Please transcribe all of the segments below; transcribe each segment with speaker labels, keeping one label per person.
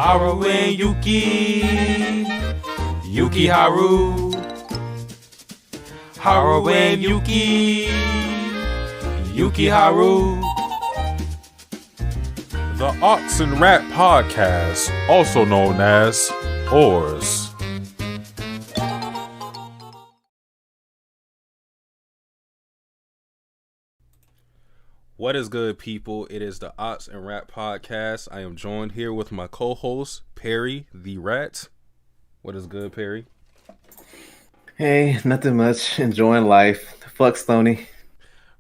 Speaker 1: Haru and Yuki. Yuki Haru. Haru and Yuki. Yuki Haru.
Speaker 2: The Ox and Rat Podcast, also known as ORS. What is good, people? It is the Ox and Rat Podcast. I am joined here with my co-host, Perry the Rat. What is good, Perry?
Speaker 3: Hey, nothing much. Enjoying life. Fuck Stoney.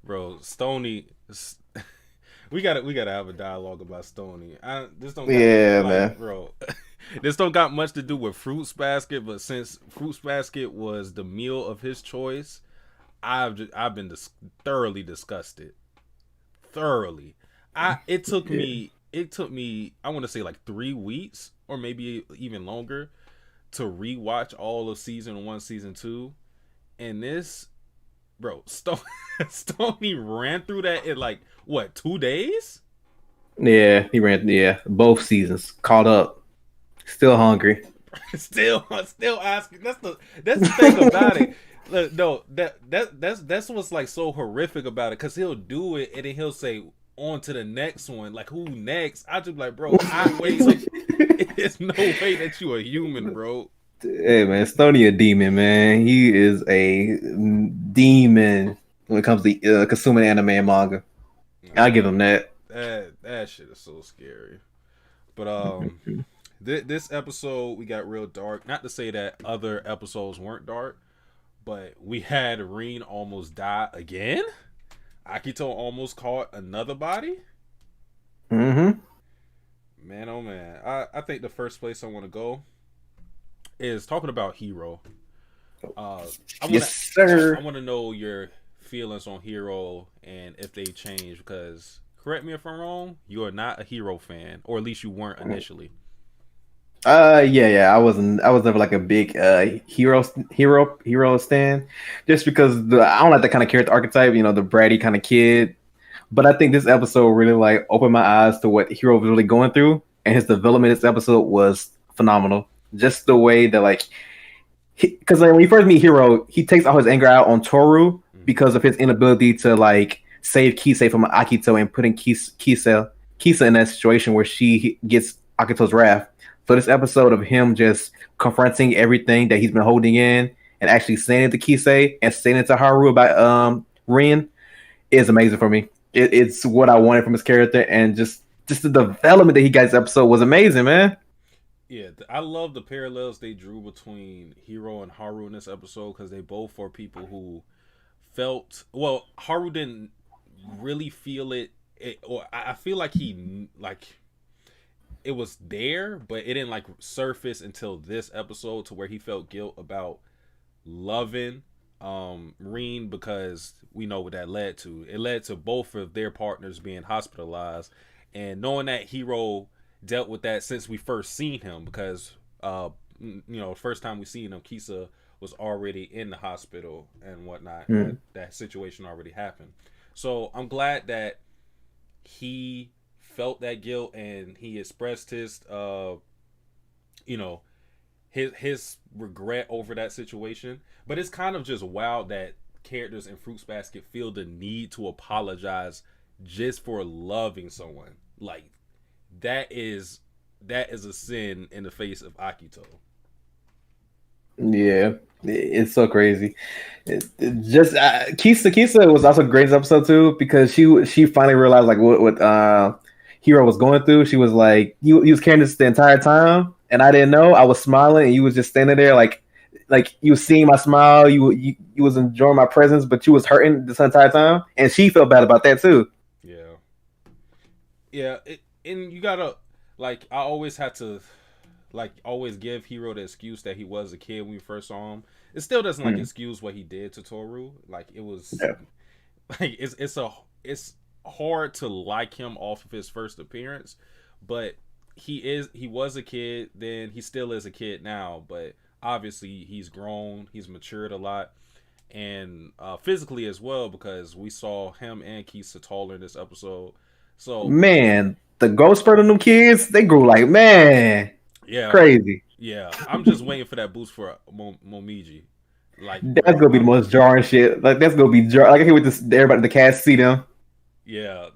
Speaker 2: Bro, Stoney... We gotta have a dialogue about Stoney. This don't
Speaker 3: man.
Speaker 2: Bro. This don't got much to do with Fruits Basket, but since Fruits Basket was the meal of his choice, I've been thoroughly disgusted. Thoroughly. It took me I want to say like 3 weeks or maybe even longer to rewatch all of season 1, season 2, and this, bro, Stoney ran through that in like what, 2 days?
Speaker 3: Yeah, he ran. Yeah, both seasons. Caught up. Still hungry.
Speaker 2: still asking. That's the thing about it. Look, no, that's what's like so horrific about it, because he'll do it and then he'll say on to the next one. Like, who next? I just be like, bro, there's no way that you a human, bro.
Speaker 3: Hey man, Stoney a demon, man. He is a demon when it comes to consuming anime and manga. I'll give him that.
Speaker 2: That shit is so scary. But this episode we got real dark. Not to say that other episodes weren't dark, but we had Rin almost die again. Akito almost caught another body.
Speaker 3: Mm-hmm.
Speaker 2: Man, oh man. I think the first place I want to go is talking about Hero.
Speaker 3: Sir.
Speaker 2: I want to know your feelings on Hero and if they change, because correct me if I'm wrong, you are not a Hero fan, or at least you weren't initially.
Speaker 3: Yeah. I was never like a big hero stan, just because I don't like that kind of character archetype, the bratty kind of kid. But I think this episode really like opened my eyes to what Hero was really going through, and his development this episode was phenomenal. Just the way that like, because when you first meet Hero, he takes all his anger out on Toru because of his inability to like save Kisei from Akito and putting Kisa in that situation where she gets Akito's wrath. So this episode of him just confronting everything that he's been holding in and actually saying it to Kisei and saying it to Haru about Rin is amazing for me. It's what I wanted from his character, and just the development that he got this episode was amazing, man.
Speaker 2: Yeah, I love the parallels they drew between Hero and Haru in this episode, because they both are people who felt, well, Haru didn't really feel it, or I feel like he like it was there, but it didn't like surface until this episode, to where he felt guilt about loving Rin, because we know what that led to. It led to both of their partners being hospitalized, and knowing that Hero dealt with that since we first seen him, because first time we seen him, Kisa was already in the hospital and whatnot. That situation already happened. So I'm glad that he felt that guilt and he expressed his his regret over that situation. But it's kind of just wild that characters in Fruits Basket feel the need to apologize just for loving someone. Like, that is a sin in the face of Akito.
Speaker 3: Yeah, it's so crazy. Kisa was also a great episode too, because she finally realized like what Hero was going through. She was like, you was carrying this the entire time, and I didn't know. I was smiling, and you was just standing there like you was seeing my smile. You was enjoying my presence, but you was hurting this entire time, and she felt bad about that too.
Speaker 2: Yeah. And you gotta, like, I always had to, like, always give Hero the excuse that he was a kid when we first saw him. It still doesn't like excuse what he did to Toru. Like, it was like it's hard to like him off of his first appearance, but he was a kid then, he still is a kid now, but obviously he's grown, he's matured a lot, and physically as well, because we saw him and Kisa taller in this episode. So
Speaker 3: Man, the growth spurt on them kids, they grew like, man,
Speaker 2: yeah,
Speaker 3: crazy.
Speaker 2: yeah. I'm just waiting for that boost for Momiji. Like,
Speaker 3: That's
Speaker 2: bro,
Speaker 3: gonna be the most jarring shit. Like that's gonna be like I can't wait to everybody the cast see them.
Speaker 2: yeah.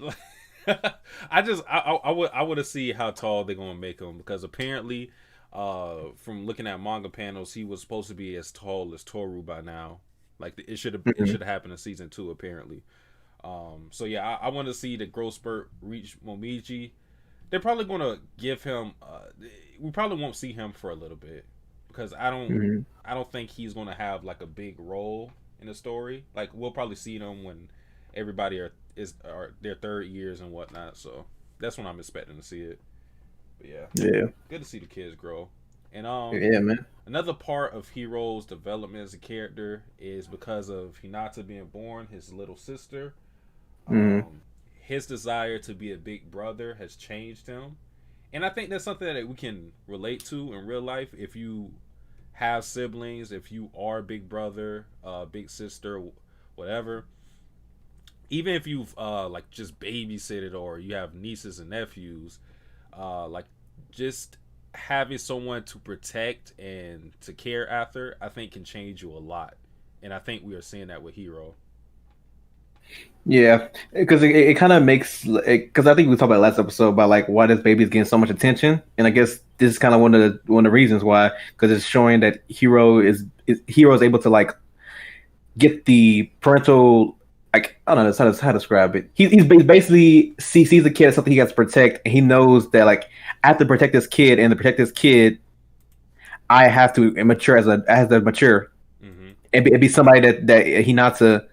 Speaker 2: I would have see how tall they're gonna make him because apparently, from looking at manga panels, he was supposed to be as tall as Toru by now. Like it should have happened in season 2 apparently. So yeah, I want to see the growth spurt reach Momiji. They're probably gonna give him. We probably won't see him for a little bit because
Speaker 3: Mm-hmm.
Speaker 2: I don't think he's gonna have like a big role in the story. Like we'll probably see them when everybody are their third years and whatnot. So that's when I'm expecting to see it. But yeah,
Speaker 3: Yeah,
Speaker 2: good to see the kids grow. And
Speaker 3: yeah, man.
Speaker 2: another part of Hiro's development as a character is because of Hinata being born, his little sister.
Speaker 3: Mm-hmm.
Speaker 2: His desire to be a big brother has changed him, and I think that's something that we can relate to in real life. If you have siblings, if you are a big brother, big sister, whatever, even if you've like just babysitted or you have nieces and nephews, like just having someone to protect and to care after, I think can change you a lot. And I think we are seeing that with Hiro.
Speaker 3: Yeah, because it kind of makes because I think we talked about last episode about like why this baby is getting so much attention, and I guess this is kind of one of the reasons why because it's showing that Hero is able to like get the parental like I don't know how to describe it. He's basically sees a kid as something he has to protect, and he knows that like I have to protect this kid, and to protect this kid, I have to mature as a mature
Speaker 2: Mm-hmm.
Speaker 3: and be somebody that Hinata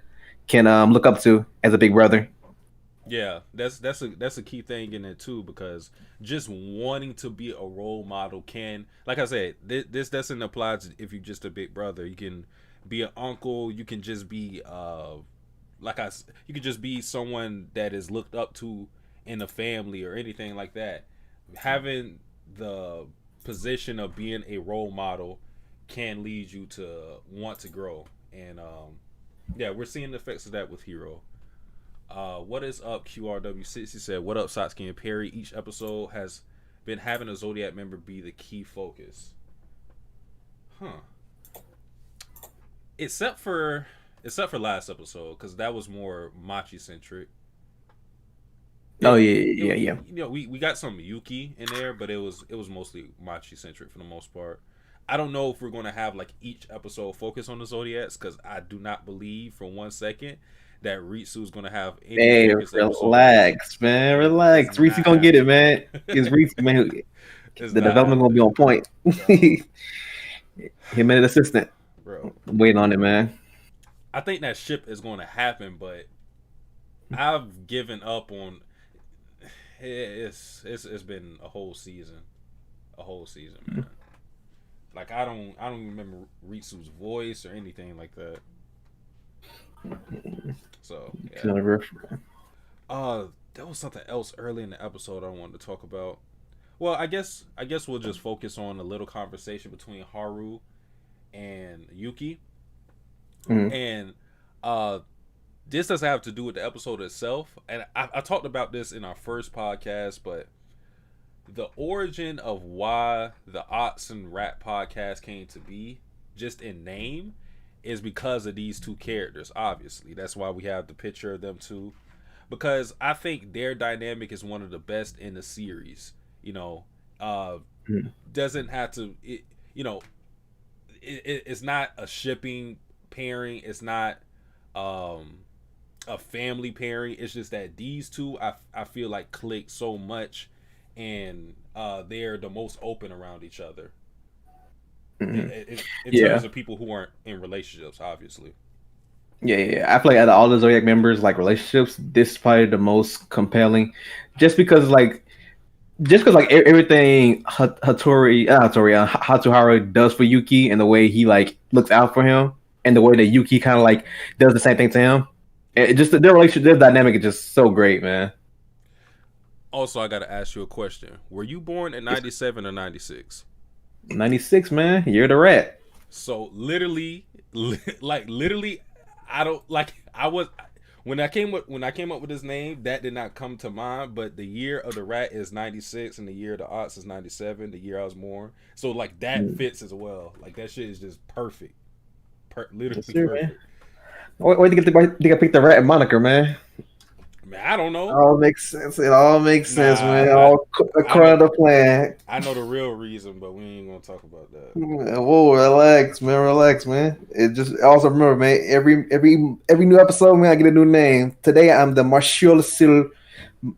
Speaker 3: can look up to as a big brother.
Speaker 2: Yeah, that's a key thing in it too because just wanting to be a role model can, like I said, this doesn't apply to if you're just a big brother. You can be an uncle. You can just be you could just be someone that is looked up to in the family or anything like that. Having the position of being a role model can lead you to want to grow, and yeah, we're seeing the effects of that with Hero. What is up, QRW6? He said, "What up, Satsuki and Perry? Each episode has been having a Zodiac member be the key focus." Huh. Except for last episode, because that was more Machi centric.
Speaker 3: Oh yeah.
Speaker 2: You know, we got some Yuki in there, but it was mostly Machi centric for the most part. I don't know if we're going to have like each episode focus on the Zodiacs because I do not believe for 1 second that Ritsu is going to have any
Speaker 3: Hey,
Speaker 2: focus
Speaker 3: relax, man. Relax. Reese gonna get it, man. It's Reese, man. The development gonna be on point. Him and an assistant.
Speaker 2: Bro.
Speaker 3: Waiting on it, man.
Speaker 2: I think that ship is going to happen, but I've given up on. It's been a whole season, man. Like I don't remember Ritsu's voice or anything like that. So yeah. There was something else early in the episode I wanted to talk about. Well, I guess we'll just focus on a little conversation between Haru and Yuki.
Speaker 3: Mm-hmm.
Speaker 2: And this doesn't have to do with the episode itself. And I talked about this in our first podcast, but the origin of why the Ots and Rat podcast came to be, just in name, is because of these two characters. Obviously, that's why we have the picture of them two, because I think their dynamic is one of the best in the series. You know, doesn't have to. It's not a shipping pairing. It's not a family pairing. It's just that these two, I feel like click so much, and they're the most open around each other. In terms of people who aren't in relationships, obviously.
Speaker 3: Yeah. I feel like out of all the Zodiac members, like relationships, this is probably the most compelling, just because everything Hatsuharu does for Yuki and the way he like looks out for him and the way that Yuki kind of like does the same thing to him. It just their relationship, their dynamic is just so great, man.
Speaker 2: Also, I gotta ask you a question: were you born in '97 or '96?
Speaker 3: 96, man. You're the rat.
Speaker 2: So literally, I don't like. I was When I came up with his name, that did not come to mind. But the year of the rat is 96, and the year of the ox is 97. The year I was born, so like that fits as well. Like that shit is just perfect, literally
Speaker 3: Yes, sir, man.
Speaker 2: perfect.
Speaker 3: Where did you pick the rat moniker, man?
Speaker 2: Man, I don't
Speaker 3: It
Speaker 2: know.
Speaker 3: all makes sense. It all makes sense, man.
Speaker 2: Nah,
Speaker 3: All according to the plan.
Speaker 2: I know the real reason, but we ain't gonna talk about that.
Speaker 3: Whoa, relax, man. Relax, man. It just also remember, man. Every new episode, man, I get a new name. Today, I'm the Martial Sil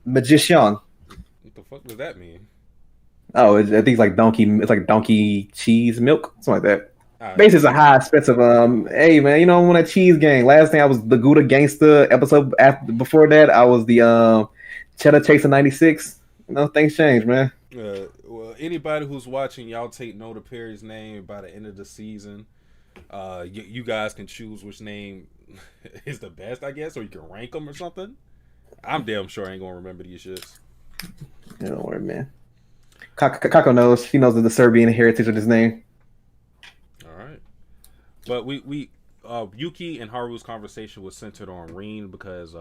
Speaker 3: Magician.
Speaker 2: What the fuck does that mean?
Speaker 3: Oh, I think it's like donkey. It's like donkey cheese milk, something like that.
Speaker 2: All right.
Speaker 3: Basically, it's a high expensive. Hey, man, you know when that cheese gang. Last thing I was the Gouda Gangster episode. Before that, I was the Cheddar Chaser '96. You know, things change, man.
Speaker 2: Well, anybody who's watching, y'all take note of Perry's name by the end of the season. You guys can choose which name is the best, I guess, or you can rank them or something. I'm damn sure I ain't gonna remember these shits.
Speaker 3: Yeah, don't worry, man. Kako knows. He knows the Serbian heritage of his name.
Speaker 2: All right, but we Yuki and Haru's conversation was centered on Rin because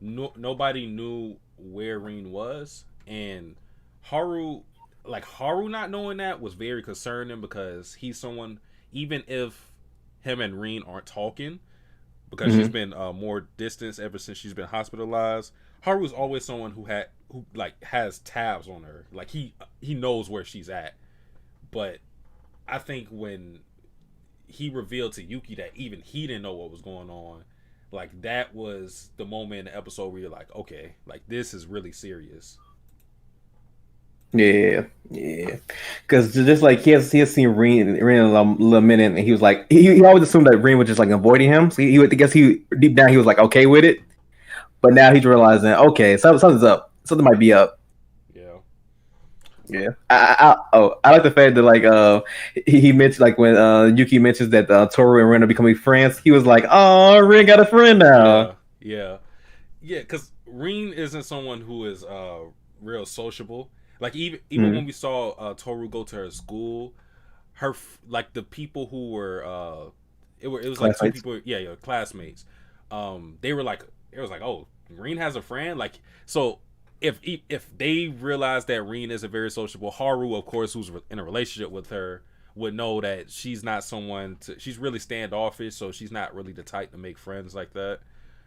Speaker 2: nobody knew where Rin was, and Haru not knowing that was very concerning because he's someone, even if him and Rin aren't talking, because she's been more distance ever since she's been hospitalized. Haru's always someone who has tabs on her, like he knows where she's at. But I think when he revealed to Yuki that even he didn't know what was going on, like that was the moment in the episode where you're like, okay, like this is really serious.
Speaker 3: Yeah. Because just like he has seen Rin a little minute, and he was like, he always assumed that Rin was just like avoiding him. So he would, I guess he deep down he was like okay with it, but now he's realizing okay, something's up, something might be up. Yeah. I like the fact that like he mentioned like when Yuki mentions that Toru and Rin are becoming friends, he was like, oh, Rin got a friend now.
Speaker 2: Yeah. Because Rin isn't someone who is real sociable. Like even when we saw Toru go to her school, like the people who were it was like two people, classmates. They were like, it was like, oh, Rin has a friend, like so. If they realize that Rin isn't very sociable, Haru, of course, who's in a relationship with her, would know that she's not someone she's really standoffish, so she's not really the type to make friends like that,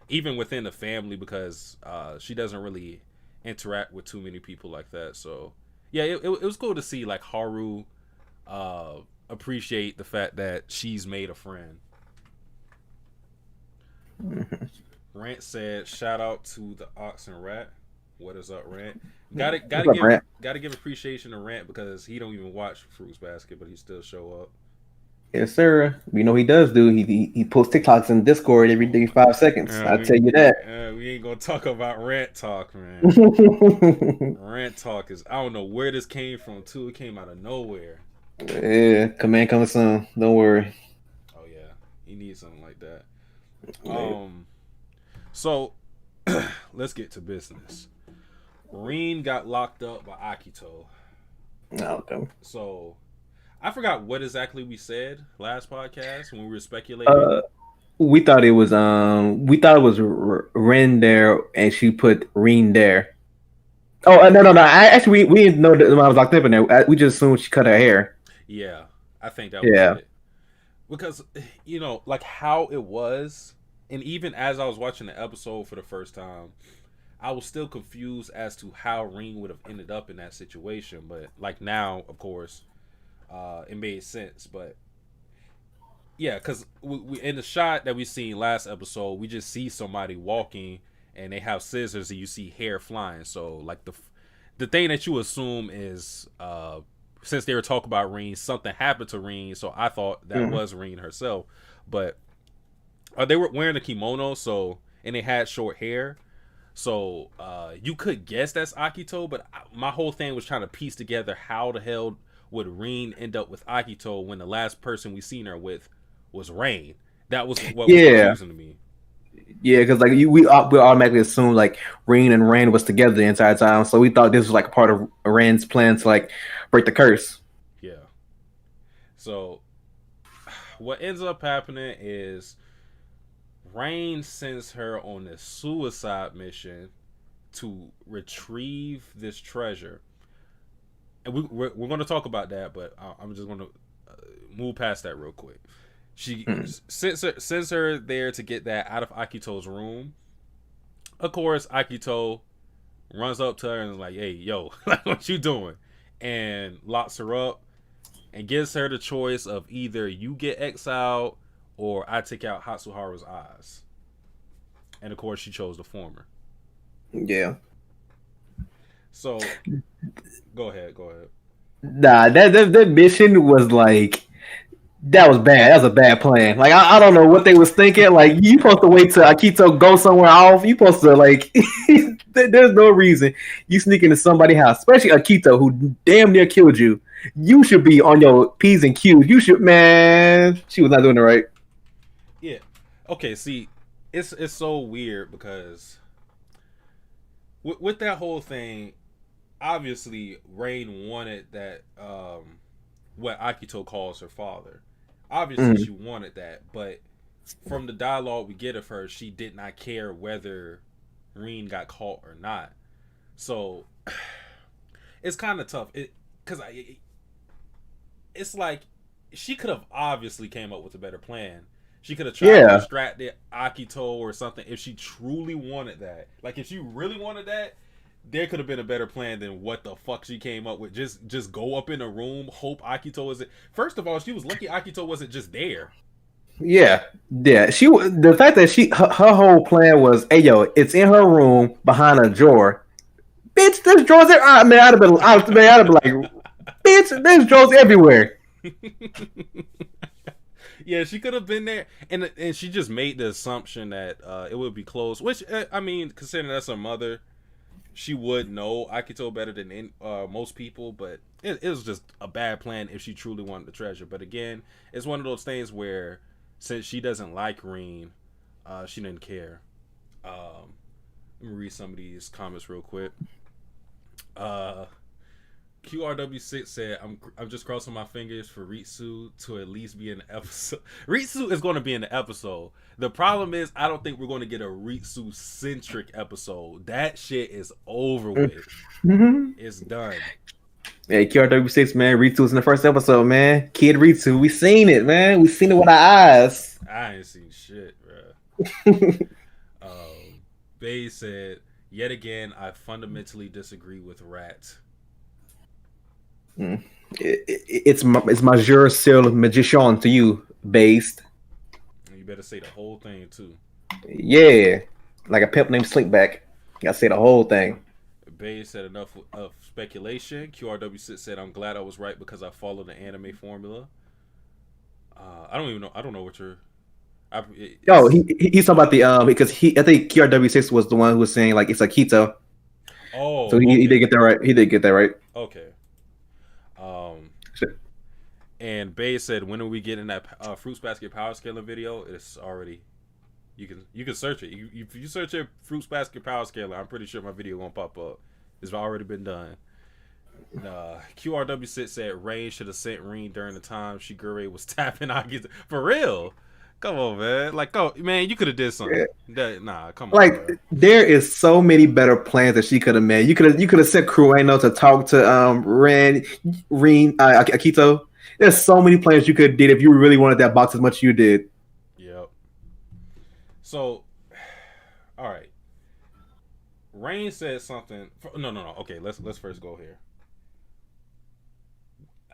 Speaker 2: even within the family, because she doesn't really interact with too many people like that. So yeah, it was cool to see like Haru appreciate the fact that she's made a friend. Rant said, shout out to the Ox and Rat. What is up, Rant? Gotta give appreciation to Rant because he don't even watch Fruits Basket, but he still show up.
Speaker 3: Yes, sir. We know he does. He posts TikToks in Discord every 5 seconds. I'll tell you that.
Speaker 2: We ain't gonna talk about Rant Talk, man. Rant Talk is, I don't know where this came from too. It came out of nowhere.
Speaker 3: Yeah, command coming soon. Don't worry.
Speaker 2: Oh yeah, he needs something like that. So let's get to business. Rin got locked up by Akito.
Speaker 3: Okay.
Speaker 2: So I forgot what exactly we said last podcast when we were speculating.
Speaker 3: We thought it was Rin there, and she put Rin there. Oh no! Actually, we didn't know that when I was locked up in there. We just assumed she cut her hair.
Speaker 2: Yeah, I think that was it. Because like how it was, and even as I was watching the episode for the first time, I was still confused as to how Rin would have ended up in that situation. But like now, of course, it made sense. But yeah, because we in the shot that we seen last episode, we just see somebody walking and they have scissors and you see hair flying. So like the thing that you assume is since they were talking about Rin, something happened to Rin. So I thought that was Rin herself. But they were wearing a kimono, and they had short hair. So you could guess that's Akito, but my whole thing was trying to piece together how the hell would Rin end up with Akito when the last person we seen her with was Rain. That was what was confusing to me.
Speaker 3: Yeah, because like we automatically assumed like Rin and Rain was together the entire time, so we thought this was like part of Rain's plan to like break the curse.
Speaker 2: Yeah. So what ends up happening is Rain sends her on a suicide mission to retrieve this treasure. And we're going to talk about that, but I'm just going to move past that real quick. She sends her there to get that out of Akito's room. Of course, Akito runs up to her and is like, "Hey, yo, what you doing?" And locks her up and gives her the choice of either you get exiled or I take out Hatsuharu's eyes. And of course, she chose the former.
Speaker 3: Yeah.
Speaker 2: So, go ahead.
Speaker 3: Nah, that mission was like that was bad. That was a bad plan. Like I don't know what they was thinking. Like you supposed to wait till Akito go somewhere off. You supposed to like. There's no reason you sneak into somebody's house, especially Akito who damn near killed you. You should be on your P's and Q's. You should, man. She was not doing it right.
Speaker 2: Yeah. Okay. See, it's so weird because with that whole thing, obviously Rain wanted that what Akito calls her father. Obviously she wanted that, but from the dialogue we get of her, she did not care whether Reen got caught or not. So it's kind of tough. It's like she could have obviously came up with a better plan. She could have tried to distract Akito or something if she truly wanted that. Like if she really wanted that, there could have been a better plan than what the fuck she came up with. Just go up in a room, hope Akito isn't. First of all, she was lucky Akito wasn't just there.
Speaker 3: Yeah. The fact that her whole plan was, hey yo, it's in her room behind a drawer. Bitch, there's drawers there. I'd have been like, bitch, there's drawers everywhere.
Speaker 2: Yeah, she could have been there, and she just made the assumption that it would be closed. Which I mean, considering that's her mother, she would know Akito better than most people. But it was just a bad plan if she truly wanted the treasure. But again, it's one of those things where since she doesn't like Reen, she didn't care. Let me read some of these comments real quick. QRW6 said, I'm just crossing my fingers for Ritsu to at least be in the episode. Ritsu is going to be in the episode. The problem is, I don't think we're going to get a Ritsu-centric episode. That shit is over with. It's done.
Speaker 3: Hey, QRW6, man. Ritsu's in the first episode, man. Kid Ritsu. We seen it, man. We seen it with our eyes.
Speaker 2: I ain't seen shit, bro. Bay said, yet again, I fundamentally disagree with Rat.
Speaker 3: It's Majeur Seal Magician to you, based.
Speaker 2: You better say the whole thing, too.
Speaker 3: Yeah. Like a pimp named Slinkback. You gotta say the whole thing.
Speaker 2: Bay said enough of speculation. QRW6 said, I'm glad I was right because I followed the anime formula. I don't even know. I don't know what you're...
Speaker 3: he's talking about the... because I think QRW6 was the one who was saying, like, it's Akito.
Speaker 2: Oh,
Speaker 3: so he did get that right. He did get that right.
Speaker 2: Okay. And Bay said, when are we getting that Fruits Basket Power Scaling video? It's already... You can search it. If you search it, Fruits Basket Power Scaler, I'm pretty sure my video won't pop up. It's already been done. QRW6 said Rain should have sent Reen during the time Shigure was tapping Agito. For real? Come on, man. Like, man, you could have did something. Yeah. Come on.
Speaker 3: Like, bro. There is so many better plans that she could have made. You could have sent Crueno to talk to Reen, Akito. There's so many plans you could have did if you really wanted that box as much as you did.
Speaker 2: Yep. So, all right. Rain said something. No. Okay, let's first go here.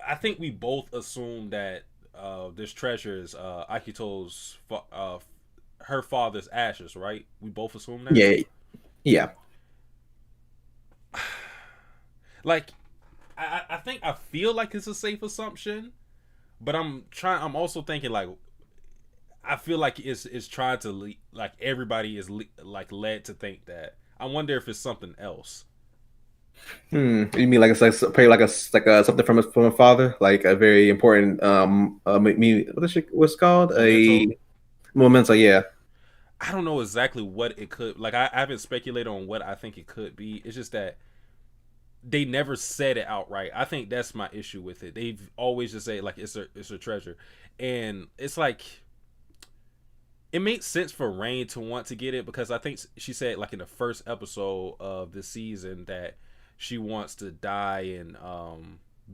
Speaker 2: I think we both assume that this treasure is Akito's her father's ashes, right? We both assume that.
Speaker 3: Yeah.
Speaker 2: Like, I think I feel like it's a safe assumption, but I'm also thinking like I feel like it's trying to like everybody is like led to think that. I wonder if it's something else.
Speaker 3: You mean like it's probably like something from a father, like a very important what's it called? A memento, yeah.
Speaker 2: I don't know exactly what it could like. I haven't speculated on what I think it could be. It's just that they never said it outright. I think that's my issue with it. They've always just say like it's a treasure, and it's like it makes sense for Rain to want to get it because I think she said like in the first episode of the season that she wants to die and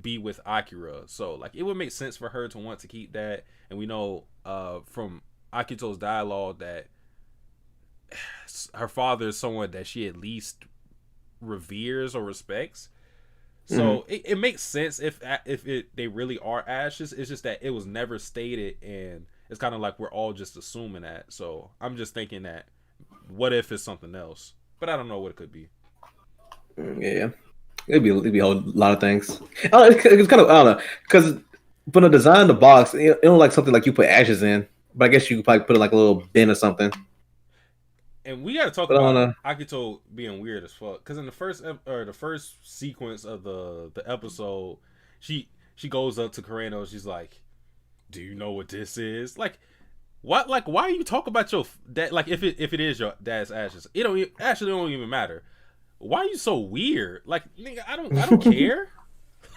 Speaker 2: be with Akira. So like it would make sense for her to want to keep that. And we know from Akito's dialogue that her father is someone that she at least reveres or respects. So it makes sense if they really are ashes. It's just that it was never stated, and it's kind of like we're all just assuming that. So I'm just thinking that what if it's something else? But I don't know what it could be.
Speaker 3: Yeah, it'd be a whole lot of things. It's kind of I don't know because when I design the box, it don't like something like you put ashes in, but I guess you could probably put it like a little bin or something.
Speaker 2: And we got to talk
Speaker 3: But I don't
Speaker 2: about
Speaker 3: know.
Speaker 2: Akito being weird as fuck. Because in the first sequence of the episode, she goes up to Kureno. She's like, "Do you know what this is?" Like, what? Like, why you talk about your dad? Like, if it is your dad's ashes, it don't even matter. Why are you so weird? Like, nigga, I don't care.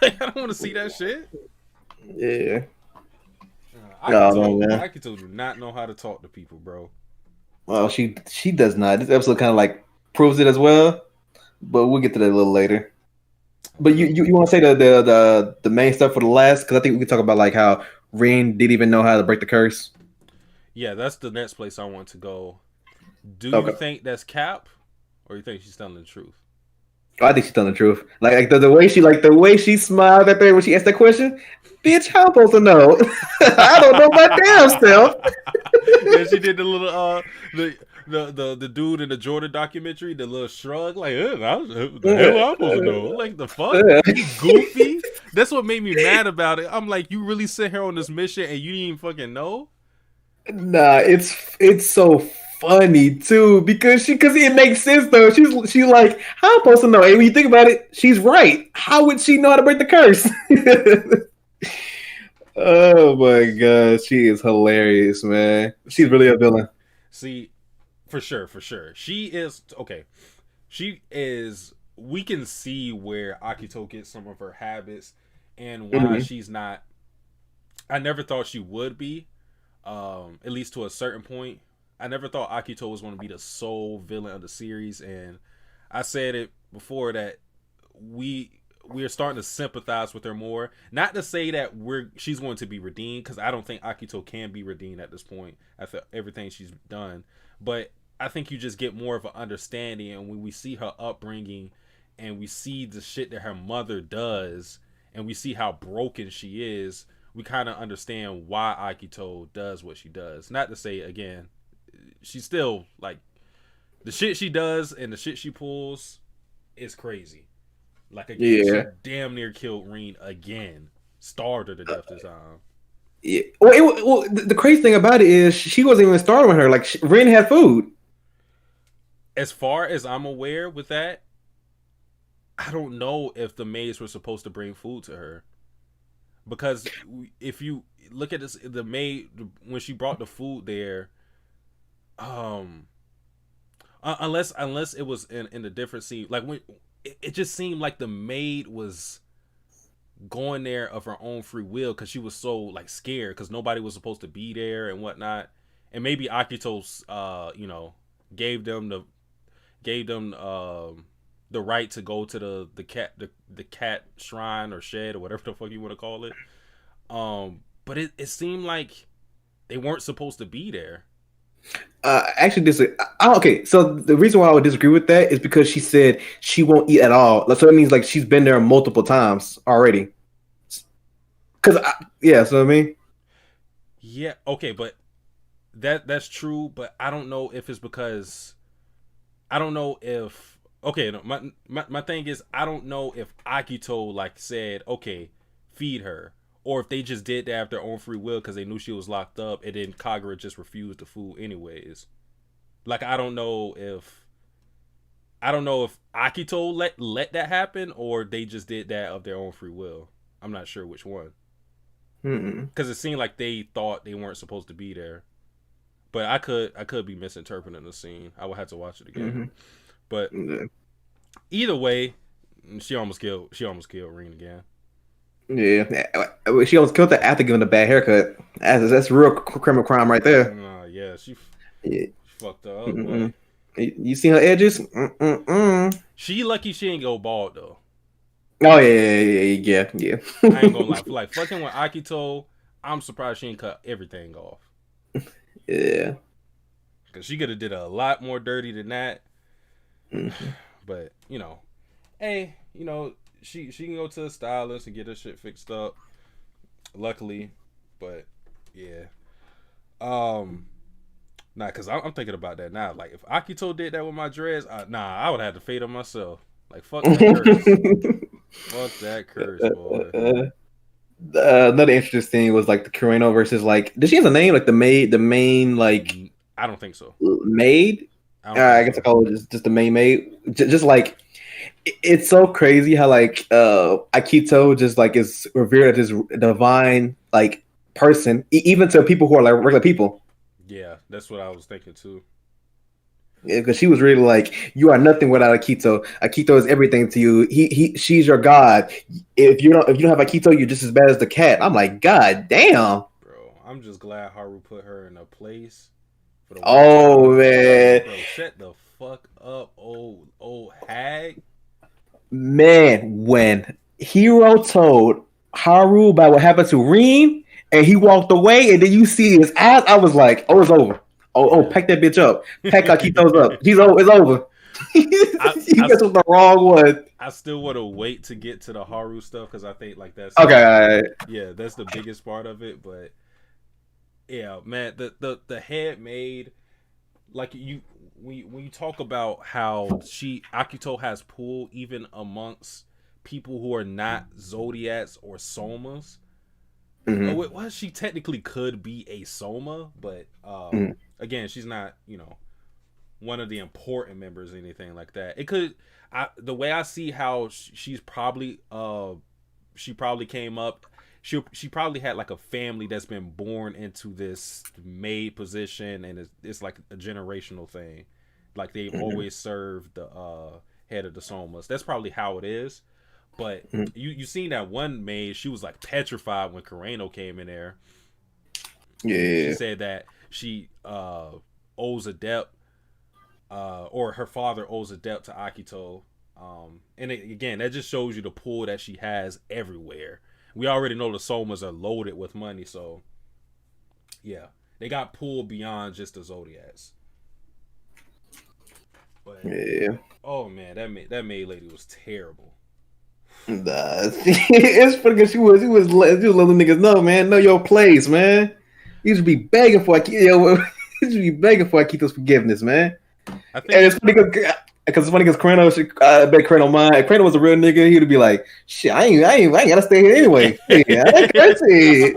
Speaker 2: Like, I don't want to see that shit.
Speaker 3: Yeah. Oh man.
Speaker 2: Akito do not know how to talk to people, bro.
Speaker 3: Well, she does not. This episode kind of like proves it as well, but we'll get to that a little later. But you want to say the main stuff for the last? Because I think we can talk about like how Rin didn't even know how to break the curse.
Speaker 2: Yeah, that's the next place I want to go. Do
Speaker 3: Okay.
Speaker 2: you think that's Cap, or you think she's telling the truth?
Speaker 3: I think she's telling the truth. Like the way she smiled at her when she asked that question. Bitch, how I'm supposed to know? I don't know my damn self.
Speaker 2: And she did the little the dude in the Jordan documentary, the little shrug, like the hell I'm supposed to know? Like the fuck, you goofy. That's what made me mad about it. I'm like, you really sit here on this mission and you didn't even fucking know?
Speaker 3: Nah, it's so funny too because it makes sense though. She's like, how am I supposed to know? And when you think about it, she's right. How would she know how to break the curse? Oh my god, she is hilarious, man. She's really a villain.
Speaker 2: See, for sure. She is okay. She is. We can see where Akito gets some of her habits and why she's not. I never thought she would be, at least to a certain point. I never thought Akito was going to be the sole villain of the series, and I said it before that we are starting to sympathize with her more. Not to say that she's going to be redeemed, because I don't think Akito can be redeemed at this point after everything she's done. But I think you just get more of an understanding, and when we see her upbringing, and we see the shit that her mother does, and we see how broken she is, we kind of understand why Akito does what she does. Not to say, again, she's still, like, the shit she does and the shit she pulls is crazy. Like, again, she damn near killed Rin again. Starved her to death this time.
Speaker 3: Yeah. Well, the crazy thing about it is she wasn't even starving with her. Like, Rin had food.
Speaker 2: As far as I'm aware with that, I don't know if the maids were supposed to bring food to her. Because if you look at this, the maid, when she brought the food there, unless it was in a different scene, like when it just seemed like the maid was going there of her own free will because she was so like scared because nobody was supposed to be there and whatnot, and maybe Akito's gave them the right to go to the cat shrine or shed or whatever the fuck you want to call it, but it seemed like they weren't supposed to be there.
Speaker 3: Actually, okay. So the reason why I would disagree with that is because she said she won't eat at all. So it means like she's been there multiple times already. So I mean,
Speaker 2: yeah, okay, but that's true. But I don't know if it's because I don't know if no, my thing is I don't know if Akito like said okay, feed her. Or if they just did that of their own free will because they knew she was locked up, and then Kagura just refused the food anyways. Like I don't know if Akito let that happen, or they just did that of their own free will. I'm not sure which one. Because it seemed like they thought they weren't supposed to be there, but I could be misinterpreting the scene. I would have to watch it again. But either way, she almost killed Rin again.
Speaker 3: Yeah, she almost killed her after giving a bad haircut. That's real criminal crime right there.
Speaker 2: Yeah,
Speaker 3: Yeah.
Speaker 2: Fucked her up,
Speaker 3: Mm-mm.
Speaker 2: boy.
Speaker 3: You see her edges? Mm-mm-mm.
Speaker 2: She lucky she ain't go bald though.
Speaker 3: Oh yeah.
Speaker 2: I ain't gonna lie. For like fucking with Akito, I'm surprised she ain't cut everything off.
Speaker 3: Yeah.
Speaker 2: Cause she could have did a lot more dirty than that.
Speaker 3: Mhm.
Speaker 2: But hey, she can go to a stylist and get her shit fixed up. Luckily, but yeah. Nah, cause I'm thinking about that now. Like if Akito did that with my dreads, I would have to fade them myself. Like fuck that curse. Fuck that curse, boy.
Speaker 3: Another interesting thing was like the Kureno versus like. Does she have a name? Like the main like
Speaker 2: I don't think so.
Speaker 3: maid.
Speaker 2: I don't think
Speaker 3: I guess I
Speaker 2: so.
Speaker 3: call it just the main maid. Just like it's so crazy how like Akito just like is revered as this divine like person, even to people who are like regular people.
Speaker 2: Yeah, that's what I was thinking too.
Speaker 3: Because she was really like, you are nothing without Akito. Akito is everything to you. She's your god. If you don't have Akito, you're just as bad as the cat. I'm like, God damn.
Speaker 2: Bro, I'm just glad Haru put her in a place for the one
Speaker 3: Oh
Speaker 2: time.
Speaker 3: man,
Speaker 2: Bro, shut the fuck up, old hag.
Speaker 3: man, when Hero told Haru about what happened to Reem, and he walked away, and then you see his eyes, I was like, oh, it's over. Oh,
Speaker 2: Yeah.
Speaker 3: pack that bitch up. Pack Akito's up. It's over. You
Speaker 2: I
Speaker 3: messed with the wrong one.
Speaker 2: I still want to wait to get to the Haru stuff because I think like that's
Speaker 3: Okay.
Speaker 2: yeah, that's the biggest part of it. But yeah, man, the head made like when you talk about how Akito has pull even amongst people who are not zodiacs or somas.
Speaker 3: Mm-hmm.
Speaker 2: Well, she technically could be a soma, but
Speaker 3: Mm-hmm.
Speaker 2: again, she's not one of the important members or anything like that. It could the way I see how she's probably she probably came up. She probably had like a family that's been born into this maid position, and it's like a generational thing. Like they always served the head of the somas. That's probably how it is. But you seen that one maid? She was like petrified when Kureno came in there. And she
Speaker 3: Yeah.
Speaker 2: said that she owes a debt, or her father owes a debt to Akito. Again, that just shows you the pull that she has everywhere. We already know the Somas are loaded with money, so yeah, they got pulled beyond just the Zodiacs. But
Speaker 3: Yeah.
Speaker 2: oh man, that maid lady was terrible.
Speaker 3: Nah. It's funny because she was letting niggas know, man. Know your place, man. You should be begging for you should be begging for Akito's forgiveness, man.
Speaker 2: I
Speaker 3: And
Speaker 2: think
Speaker 3: it's funny because Krano, I bet Krano mind. If Krano was a real nigga, he'd be like, "Shit, I ain't gotta stay here anyway. Yeah, I ain't crazy."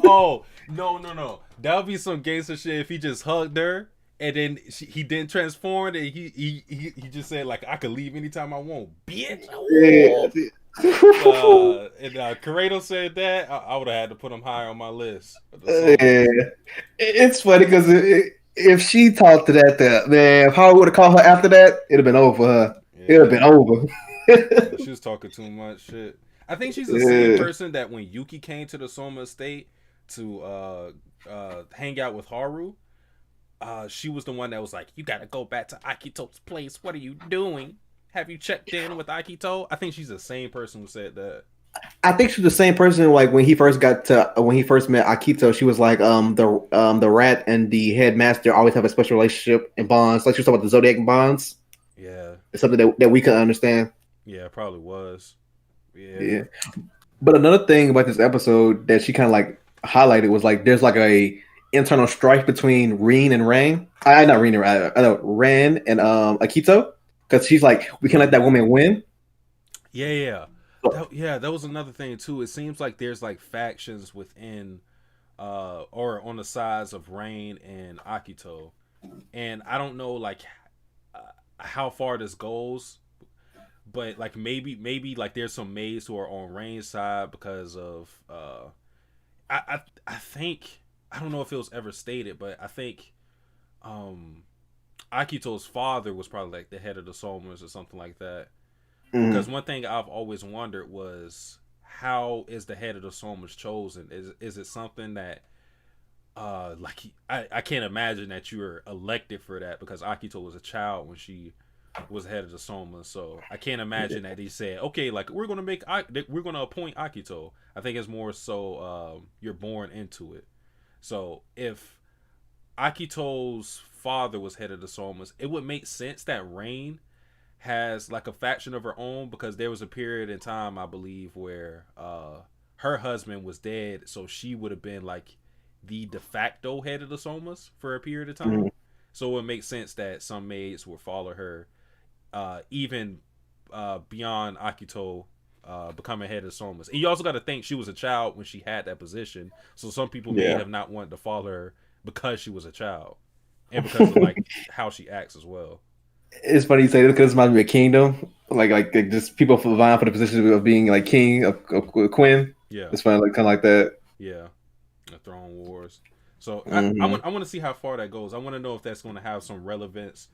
Speaker 2: Oh no, that would be some gangster shit if he just hugged her and then he didn't transform and he just said like I could leave anytime I want, bitch.
Speaker 3: Yeah.
Speaker 2: And Corrado said that I would have had to put him higher on my list.
Speaker 3: Yeah. It's funny because if she talked to that, man, if Howard would have called her after that, it'd have been over for her. It'd have been over.
Speaker 2: She was talking too much shit. I think she's the same
Speaker 3: Yeah.
Speaker 2: person that when Yuki came to the Soma estate to hang out with Haru, she was the one that was like, "You gotta go back to Akito's place. What are you doing? Have you checked in with Akito?" I think she's the same person who said that.
Speaker 3: I think she's the same person. Like when he first met Akito, she was like, the rat and the headmaster always have a special relationship and bonds. Like she was talking about the zodiac bonds.
Speaker 2: Yeah,
Speaker 3: It's something that we can understand.
Speaker 2: yeah, it probably was.
Speaker 3: Yeah. But another thing about this episode that she kind of like highlighted was like there's like a internal strife between Reen and Rain. I not Reen and I know Ran and Akito because she's like we can't let that woman win.
Speaker 2: Yeah. That was another thing too. It seems like there's like factions within or on the sides of Rain and Akito. And I don't know like how far this goes, but like maybe like there's some maids who are on Rain's side because of I think I don't know if it was ever stated, but I think Akito's father was probably like the head of the Somas or something like that. Because one thing I've always wondered was how is the head of the Somas chosen? Is it something that I can't imagine that you were elected for that because Akito was a child when she was head of the Soma. So I can't imagine that he said, okay, like we're gonna appoint Akito. I think it's more so you're born into it. So if Akito's father was head of the Somas, it would make sense that Rain has like a faction of her own because there was a period in time I believe where her husband was dead, so she would have been like the de facto head of the Somas for a period of time. So it would make sense that some maids would follow her, even beyond Akito becoming head of Somas. And you also got to think she was a child when she had that position, so some people may have not wanted to follow her because she was a child and because of like how she acts as well.
Speaker 3: It's funny you say this because it reminds me of Kingdom. Like just people vying for the position of being like king of Quinn.
Speaker 2: Yeah,
Speaker 3: it's funny, like kind of like that.
Speaker 2: Yeah, the Throne Wars. So I want to see how far that goes. I want to know if that's going to have some relevance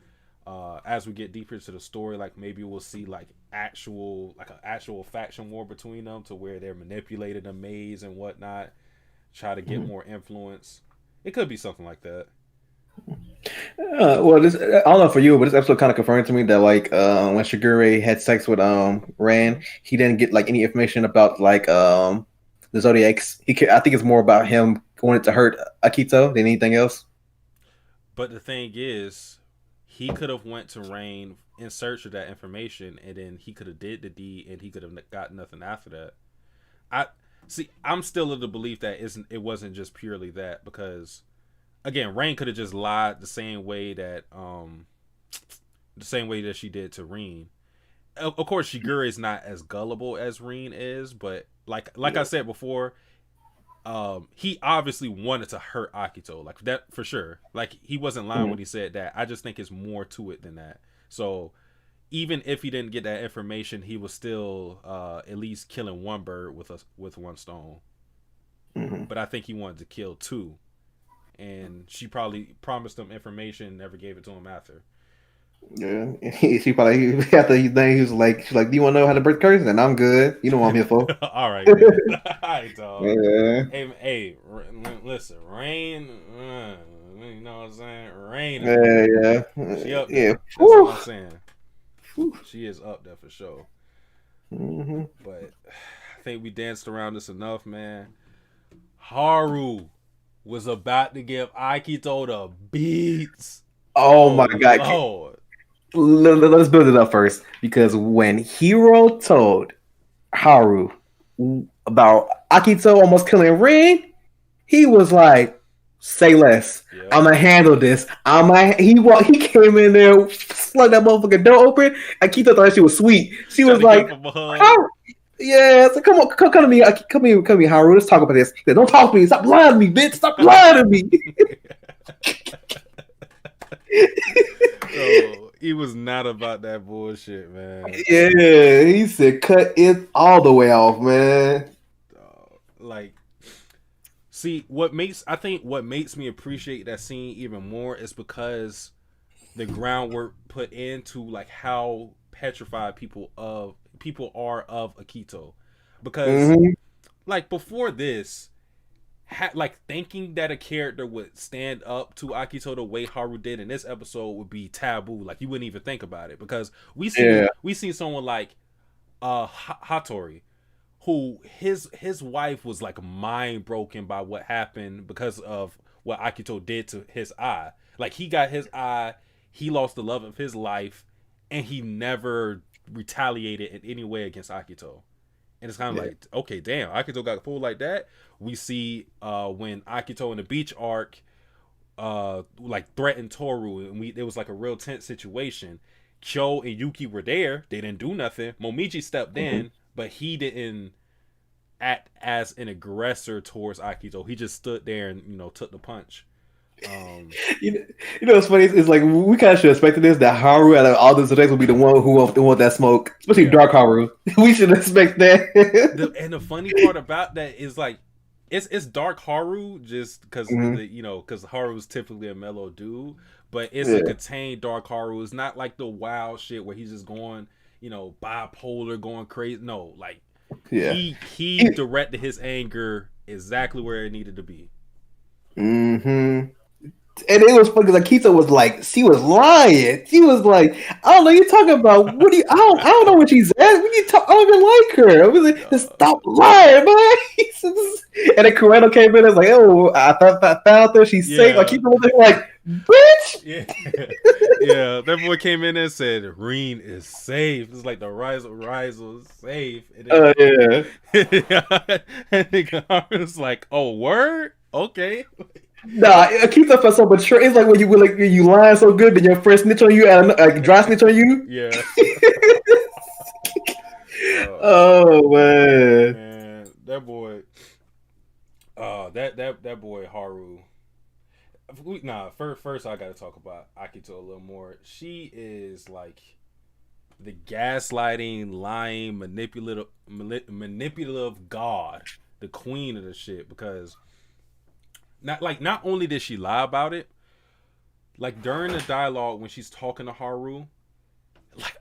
Speaker 2: as we get deeper into the story. Like maybe we'll see like an actual faction war between them to where they're manipulating the maids and whatnot, try to get more influence. It could be something like that.
Speaker 3: Well, this I don't know for you, but this episode kind of confirmed to me that like when Shigure had sex with Ran, he didn't get like any information about like the Zodiacs. I think it's more about him wanting to hurt Akito than anything else.
Speaker 2: But the thing is, he could have went to Rain in search of that information, and then he could have did the deed, and he could have got nothing after that. I'm still of the belief that it wasn't just purely that because. Again, Rain could have just lied the same way that she did to Reen. Of course, Shigure is not as gullible as Reen is, but like I said before, he obviously wanted to hurt Akito, like that for sure. Like he wasn't lying when he said that. I just think it's more to it than that. So even if he didn't get that information, he was still at least killing one bird with one stone. But I think he wanted to kill two. And she probably promised him information, never gave it to him after.
Speaker 3: Yeah, she probably after he was like, she's like, "Do you want to know how to break the curse?" And I'm good. You know what I'm here for.
Speaker 2: All right, man. All right, dog.
Speaker 3: Yeah.
Speaker 2: Hey, listen, Rain. You know what I'm saying? Rain.
Speaker 3: Yeah.
Speaker 2: She up
Speaker 3: there.
Speaker 2: Yeah. That's what I'm saying. She is up there for sure. But I think we danced around this enough, man. Haru was about to give Akito the beats.
Speaker 3: Oh my god.
Speaker 2: Lord.
Speaker 3: Let's build it up first. Because when Hiro told Haru about Akito almost killing Rin, he was like, say less. Yep. I'm gonna handle this. He came in there, slung that motherfucking door open. Akito thought she was sweet. She was like, yeah, so come to me. Come here, Haru. Let's talk about this. Said, don't talk to me. Stop lying to me, bitch. Stop lying to me.
Speaker 2: So he was not about that bullshit, man.
Speaker 3: Yeah, he said cut it all the way off, man.
Speaker 2: Like, see, what makes me appreciate that scene even more is because the groundwork put into like how petrified people are of Akito, because like before this, like thinking that a character would stand up to Akito the way Haru did in this episode would be taboo. Like you wouldn't even think about it because we seen someone like Hattori, who his wife was like mind broken by what happened because of what Akito did to his eye. Like he got his eye, he lost the love of his life, and he never retaliated in any way against Akito. And it's kind of like, okay, damn, Akito got fooled like that. We see when Akito in the beach arc like threatened Toru, and it was like a real tense situation. Kyo and Yuki were there. They didn't do nothing. Momiji stepped in, but he didn't act as an aggressor towards Akito. He just stood there and, took the punch.
Speaker 3: You know what's funny? It's like we kind of should have expected this, that Haru out of all the subjects would be the one who want that smoke, especially Dark Haru. We should expect that.
Speaker 2: And the funny part about that is like it's Dark Haru just because because Haru's typically a mellow dude, but it's a contained Dark Haru. It's not like the wild shit where he's just going bipolar, going crazy. No, like he directed his anger exactly where it needed to be.
Speaker 3: Mm-hmm. And it was funny because Akita was like, she was lying. She was like, I don't know, you talking about what do you I don't know what she's at. What you talk I don't even like her. I was like, just stop lying, man. And then Coreno came in and was like, oh, I found her, she's safe.
Speaker 2: Yeah.
Speaker 3: Akita was like, bitch.
Speaker 2: Yeah, yeah. That boy came in there and said, "Reen is safe." It's like the rise is safe. And then,
Speaker 3: Yeah.
Speaker 2: and nigga was like, "Oh, word, okay."
Speaker 3: Nah, Akita felt so betrayed. It's like when you lying so good that your friend snitch on you and like dry snitch on you.
Speaker 2: Yeah.
Speaker 3: Oh man.
Speaker 2: Man, that boy. That boy Haru. First I gotta talk about Akito a little more. She is like the gaslighting, lying, manipulative god, the queen of the shit. Because not only did she lie about it, like during the dialogue when she's talking to Haru, like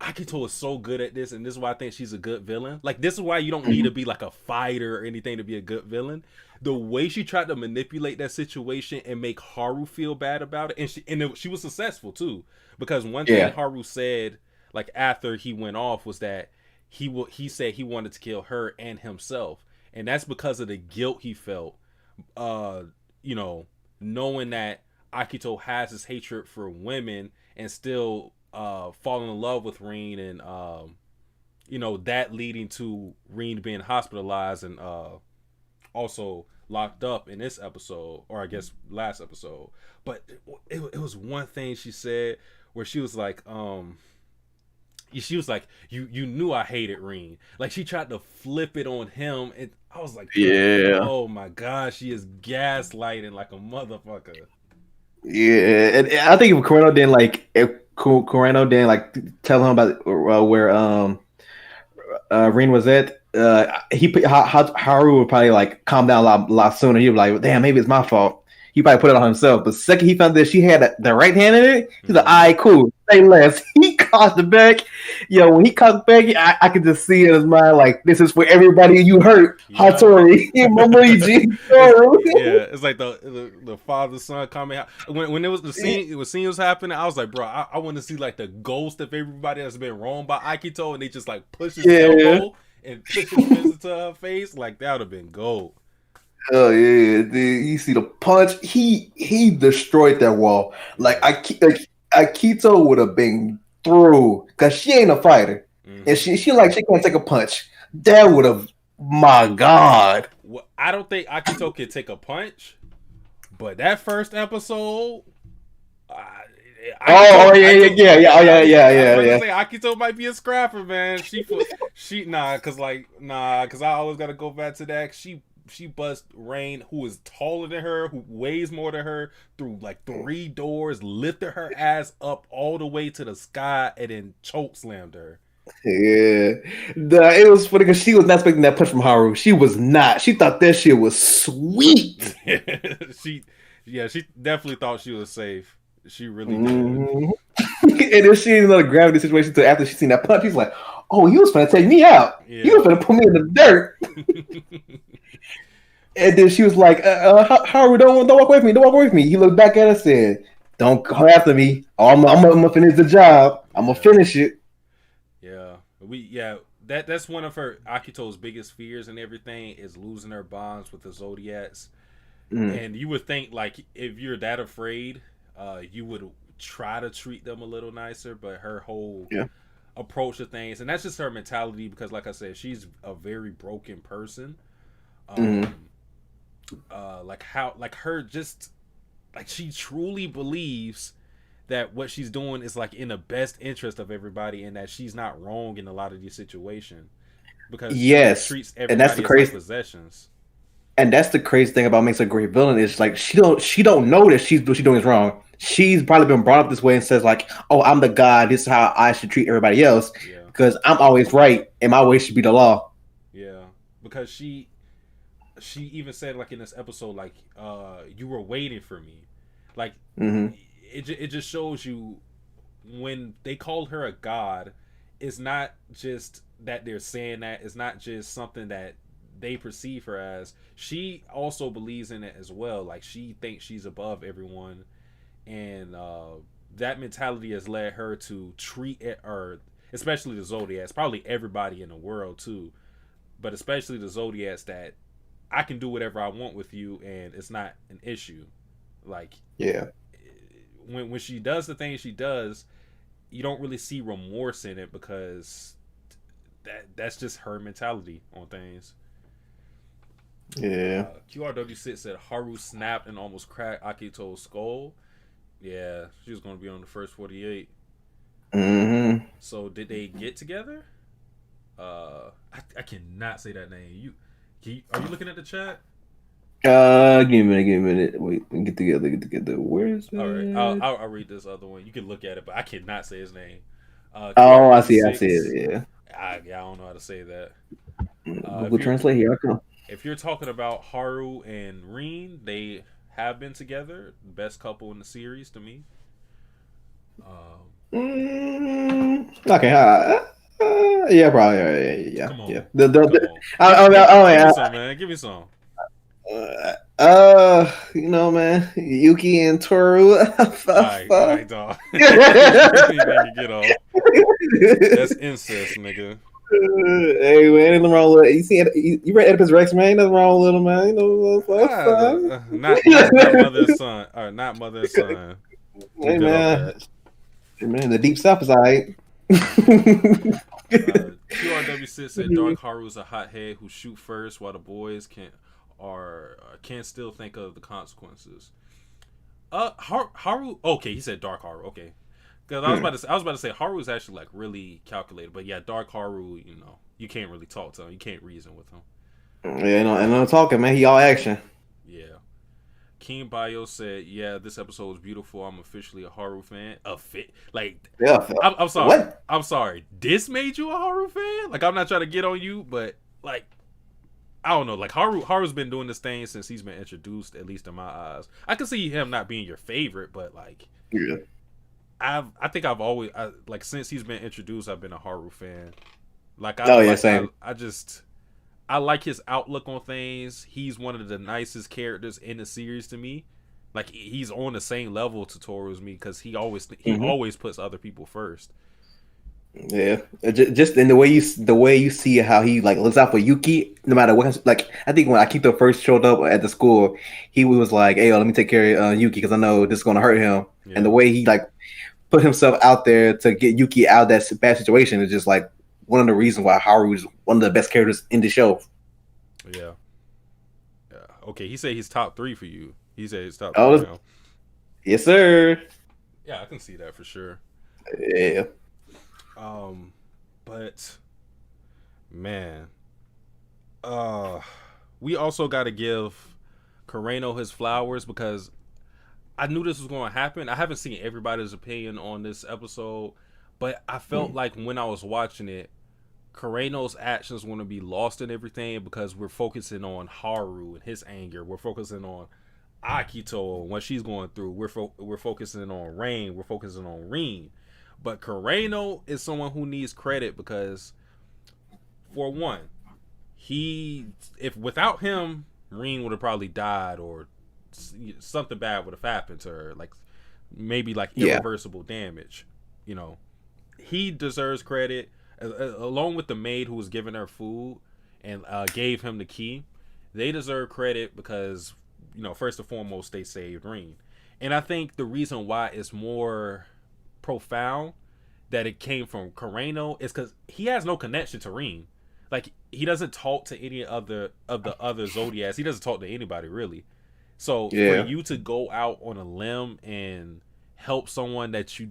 Speaker 2: Akito is so good at this, and this is why I think she's a good villain. Like this is why you don't need to be like a fighter or anything to be a good villain. The way she tried to manipulate that situation and make Haru feel bad about it, and she was successful too, because one thing Haru said, like after he went off, was that he said he wanted to kill her and himself, and that's because of the guilt he felt, you know, knowing that Akito has his hatred for women and still falling in love with Reen, and you know, that leading to Reen being hospitalized and also locked up in this episode, or I guess last episode. But it was one thing she said where she was like, you knew I hated Reen. Like she tried to flip it on him, and I was like,
Speaker 3: yeah,
Speaker 2: oh my god, she is gaslighting like a motherfucker.
Speaker 3: Yeah, and I think if Coreno didn't tell him about where Rin was at, Haru would probably like calm down a lot sooner. He'd be like, "Damn, maybe it's my fault." He probably put it on himself. But the second he found that she had the right hand in it, he's like, "All right, cool, say less." He caught the back. Yo, when he caught the back, I could just see in his mind like, "This is for everybody you hurt."
Speaker 2: Yeah.
Speaker 3: Hattori, Momoiji.
Speaker 2: It's like the father son coming out when it was the scene. It was scene was happening. I was like, bro, I want to see like the ghost of everybody that's been wronged by Akito, and they just like push his elbow and push his fist into her face. Like that would have been gold.
Speaker 3: Oh yeah, dude. You see the punch. He destroyed that wall. Like Akito would have been through because she ain't a fighter, and she can't take a punch. That would have, my God.
Speaker 2: Well, I don't think Akito can take a punch, but that first episode.
Speaker 3: Yeah.
Speaker 2: Akito might be a scrapper, man. Cause I always gotta go back to that. She bust Rain, who is taller than her, who weighs more than her, through like 3 doors, lifted her ass up all the way to the sky, and then choke slammed her.
Speaker 3: Yeah, it was funny because she was not expecting that punch from Haru. She was not. She thought that shit was sweet.
Speaker 2: she definitely thought she was safe. She really did.
Speaker 3: And then she didn't know the gravity situation until after she seen that punch. She's like, "Oh, he was gonna take me out. Yeah. He was gonna put me in the dirt." And then she was like, Haru, don't walk away from me. Don't walk away from me. He looked back at her and said, "Don't come after me. I'm gonna finish the job. I'm gonna finish it."
Speaker 2: That's one of her Akito's biggest fears and everything is losing her bonds with the Zodiacs. And you would think like if you're that afraid, you would try to treat them a little nicer, but her whole approach to things, and that's just her mentality because like I said, she's a very broken person. She truly believes that what she's doing is like in the best interest of everybody, and that she's not wrong in a lot of these situations because she treats everybody as like possessions.
Speaker 3: And that's the crazy thing about makes her a great villain is like she don't know that what she's doing is wrong. She's probably been brought up this way and says like, "Oh, I'm the god. This is how I should treat everybody else because I'm always right, and my way should be the law."
Speaker 2: Yeah, because she even said like in this episode like, "You were waiting for me," like it just shows you when they called her a god, it's not just that they're saying that. It's not just something that they perceive her as, she also believes in it as well. Like, she thinks she's above everyone, and that mentality has led her to treat it, or especially the Zodiacs, probably everybody in the world too, but especially the Zodiacs, that I can do whatever I want with you and it's not an issue. Like,
Speaker 3: Yeah.
Speaker 2: When she does the things she does, you don't really see remorse in it, because that's just her mentality on things.
Speaker 3: Yeah.
Speaker 2: QRW6 said Haru snapped and almost cracked Akito's skull. Yeah, she was going to be on the first 48.
Speaker 3: Mm-hmm.
Speaker 2: So did they get together? I cannot say that name. Are you looking at the chat?
Speaker 3: Give me a minute. Wait, get together. Where is it?
Speaker 2: All right, I'll read this other one. You can look at it, but I cannot say his name.
Speaker 3: Oh, I see it. Yeah.
Speaker 2: I don't know how to say that.
Speaker 3: Google Translate, here I come.
Speaker 2: If you're talking about Haru and Rin, they have been together. Best couple in the series to me.
Speaker 3: Okay. Yeah, probably. Yeah.
Speaker 2: Come on.
Speaker 3: Yeah.
Speaker 2: Give me some, man. Give me some.
Speaker 3: You know, man, Yuki and Toru.
Speaker 2: All right, dog. Get off. That's incest, nigga.
Speaker 3: Hey, man, ain't nothing wrong with it. You read Oedipus Rex, man? Ain't nothing wrong with him, man. You know,
Speaker 2: not mother and son. Or not mother and son.
Speaker 3: Hey, man. Hey, man, the Deep South is alright.
Speaker 2: QRW6 said Dark Haru's a hothead who shoot first, while the boys can still think of the consequences. Haru. Okay, he said Dark Haru. Okay, because I was about to say Haru is actually like really calculated, but yeah, Dark Haru. You know, you can't really talk to him. You can't reason with him.
Speaker 3: Yeah, and I'm talking, man. He all action.
Speaker 2: Yeah. King Bio said, "Yeah, this episode was beautiful. I'm officially a Haru fan.
Speaker 3: Yeah.
Speaker 2: I'm sorry.
Speaker 3: What?
Speaker 2: I'm sorry. This made you a Haru fan? Like, I'm not trying to get on you, but like, I don't know. Like, Haru's been doing this thing since he's been introduced, at least in my eyes. I can see him not being your favorite, but like,
Speaker 3: yeah.
Speaker 2: I think I've always like, since he's been introduced, I've been a Haru fan. Like,
Speaker 3: same.
Speaker 2: I like his outlook on things. He's one of the nicest characters in the series to me. Like, he's on the same level to Toru as me, because he always puts other people first.
Speaker 3: Yeah, just in the way you see how he like looks out for Yuki, no matter what. Like, I think when Akito first showed up at the school, he was like, "Hey, let me take care of Yuki because I know this is going to hurt him." Yeah. And the way he like put himself out there to get Yuki out of that bad situation is just like one of the reasons why Haru is one of the best characters in the show.
Speaker 2: Yeah. Okay, he said he's top 3 for you. He said he's top 3 now.
Speaker 3: Yes, sir.
Speaker 2: Yeah, I can see that for sure.
Speaker 3: Yeah.
Speaker 2: But man, we also got to give Kureno his flowers, because I knew this was going to happen. I haven't seen everybody's opinion on this episode, but I felt like when I was watching it, Kureno's actions want to be lost in everything, because we're focusing on Haru and his anger. We're focusing on Akito and what she's going through. We're focusing on Rain. We're focusing on Rin. But Kureno is someone who needs credit, because, for one, if without him, Rin would have probably died, or something bad would have happened to her, like maybe like irreversible damage. You know, he deserves credit, along with the maid who was giving her food and gave him the key. They deserve credit because, you know, first and foremost, they saved Rin. And I think the reason why it's more profound that it came from Kureno is because he has no connection to Rin. Like, he doesn't talk to any of the other Zodiacs. He doesn't talk to anybody, really. So for you to go out on a limb and help someone that you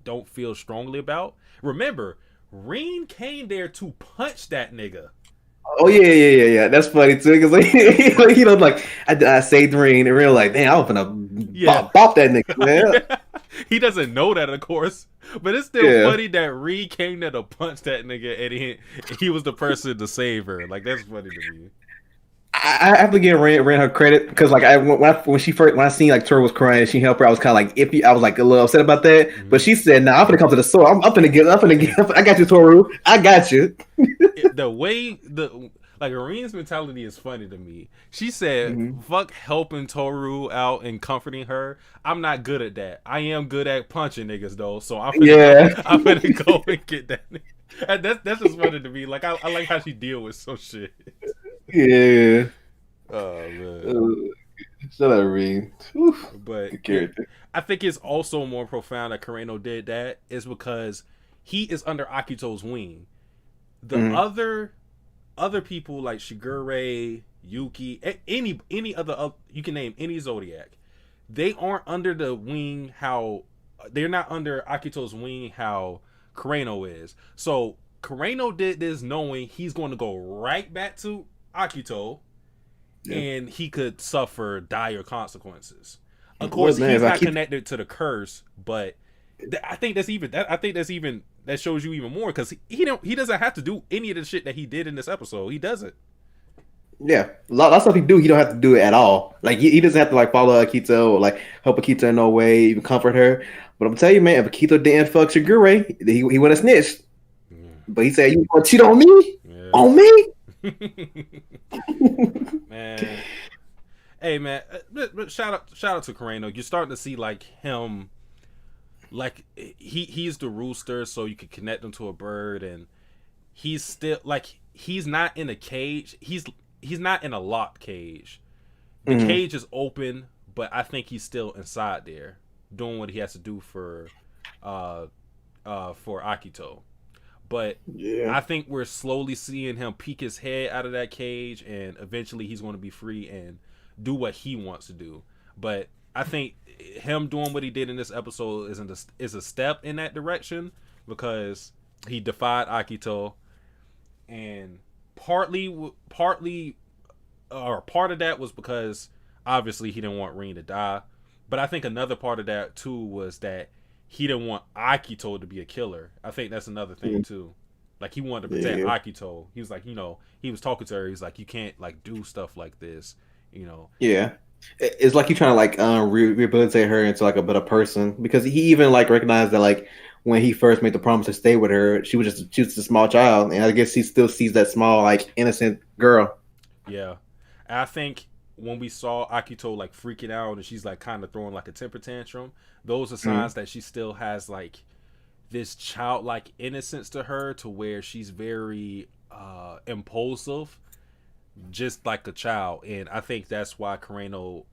Speaker 2: don't feel strongly about, remember, Rin came there to punch that nigga.
Speaker 3: Oh yeah. That's funny too, because like, you know, like I saved Rin, and Rin like, damn, I'm gonna bop that nigga, man.
Speaker 2: He doesn't know that, of course, but it's still funny that Rin came there to punch that nigga, and he was the person to save her. Like, that's funny to me.
Speaker 3: I have to give Rin her credit, because like when I seen like Toru was crying, she helped her. I was kind of like iffy. I was like a little upset about that, but she said, "Nah, I'm gonna come to the store. I'm gonna get. I got you, Toru. I got you."
Speaker 2: The way like Arine's mentality is funny to me. She said,
Speaker 3: Mm-hmm.
Speaker 2: "Fuck helping Toru out and comforting her. I'm not good at that. I am good at punching niggas though. So I'm finna
Speaker 3: Yeah.
Speaker 2: go. I'm finna go and get that." And that's just funny to me. Like I like how she deal with some shit.
Speaker 3: Yeah.
Speaker 2: Oh man.
Speaker 3: Shut up, Reed.
Speaker 2: But
Speaker 3: Good character.
Speaker 2: I think it's also more profound that Kareno did that is because he is under Akito's wing. The
Speaker 3: Mhm.
Speaker 2: other people like Shigure, Yuki, any other you can name any Zodiac, they aren't under the wing how they're not under Akito's wing how Kareno is. So Kareno did this knowing he's going to go right back to Akito,
Speaker 3: Yeah.
Speaker 2: and he could suffer dire consequences. Of
Speaker 3: Well,
Speaker 2: course,
Speaker 3: man,
Speaker 2: he's
Speaker 3: if I
Speaker 2: not
Speaker 3: keep-
Speaker 2: connected to the curse, but I think that's even that shows you even more because he doesn't have to do any of the shit that he did in this episode. He doesn't.
Speaker 3: Yeah, a lot of stuff he do, he don't have to do it at all. Like he doesn't have to like follow Akito or like help Akito in no way, even comfort her. But I'm telling you, man, if Akito didn't fuck Shigure, he would have snitched. But he said, "You gonna cheat on me?
Speaker 2: Yeah.
Speaker 3: On me?"
Speaker 2: Man, hey man, but shout out to Kareno. You're starting to see like him, like he's the rooster, so you could connect him to a bird, and he's still like he's not in a cage. He's not in a locked cage. The
Speaker 3: Mhm.
Speaker 2: cage is open, but I think he's still inside there, doing what he has to do for Akito. But
Speaker 3: Yeah.
Speaker 2: I think we're slowly seeing him peek his head out of that cage, and eventually he's going to be free and do what he wants to do. But I think him doing what he did in this episode is a step in that direction because he defied Akito, and partly or part of that was because obviously he didn't want Rin to die, but I think another part of that too was that he didn't want Akito to be a killer. I think that's another thing too. Like he wanted to protect Akito. He was like, he was talking to her. He's like, you can't like do stuff like this,
Speaker 3: Yeah. It's like you trying to like rehabilitate her into like a better person because he even like recognized that like when he first made the promise to stay with her, she was just a small child, and I guess he still sees that small like innocent girl.
Speaker 2: Yeah, and I think when we saw Akito like freaking out and she's like kind of throwing like a temper tantrum, those are signs that she still has like this childlike innocence to her, to where she's very impulsive, just like a child. And I think that's why Kareno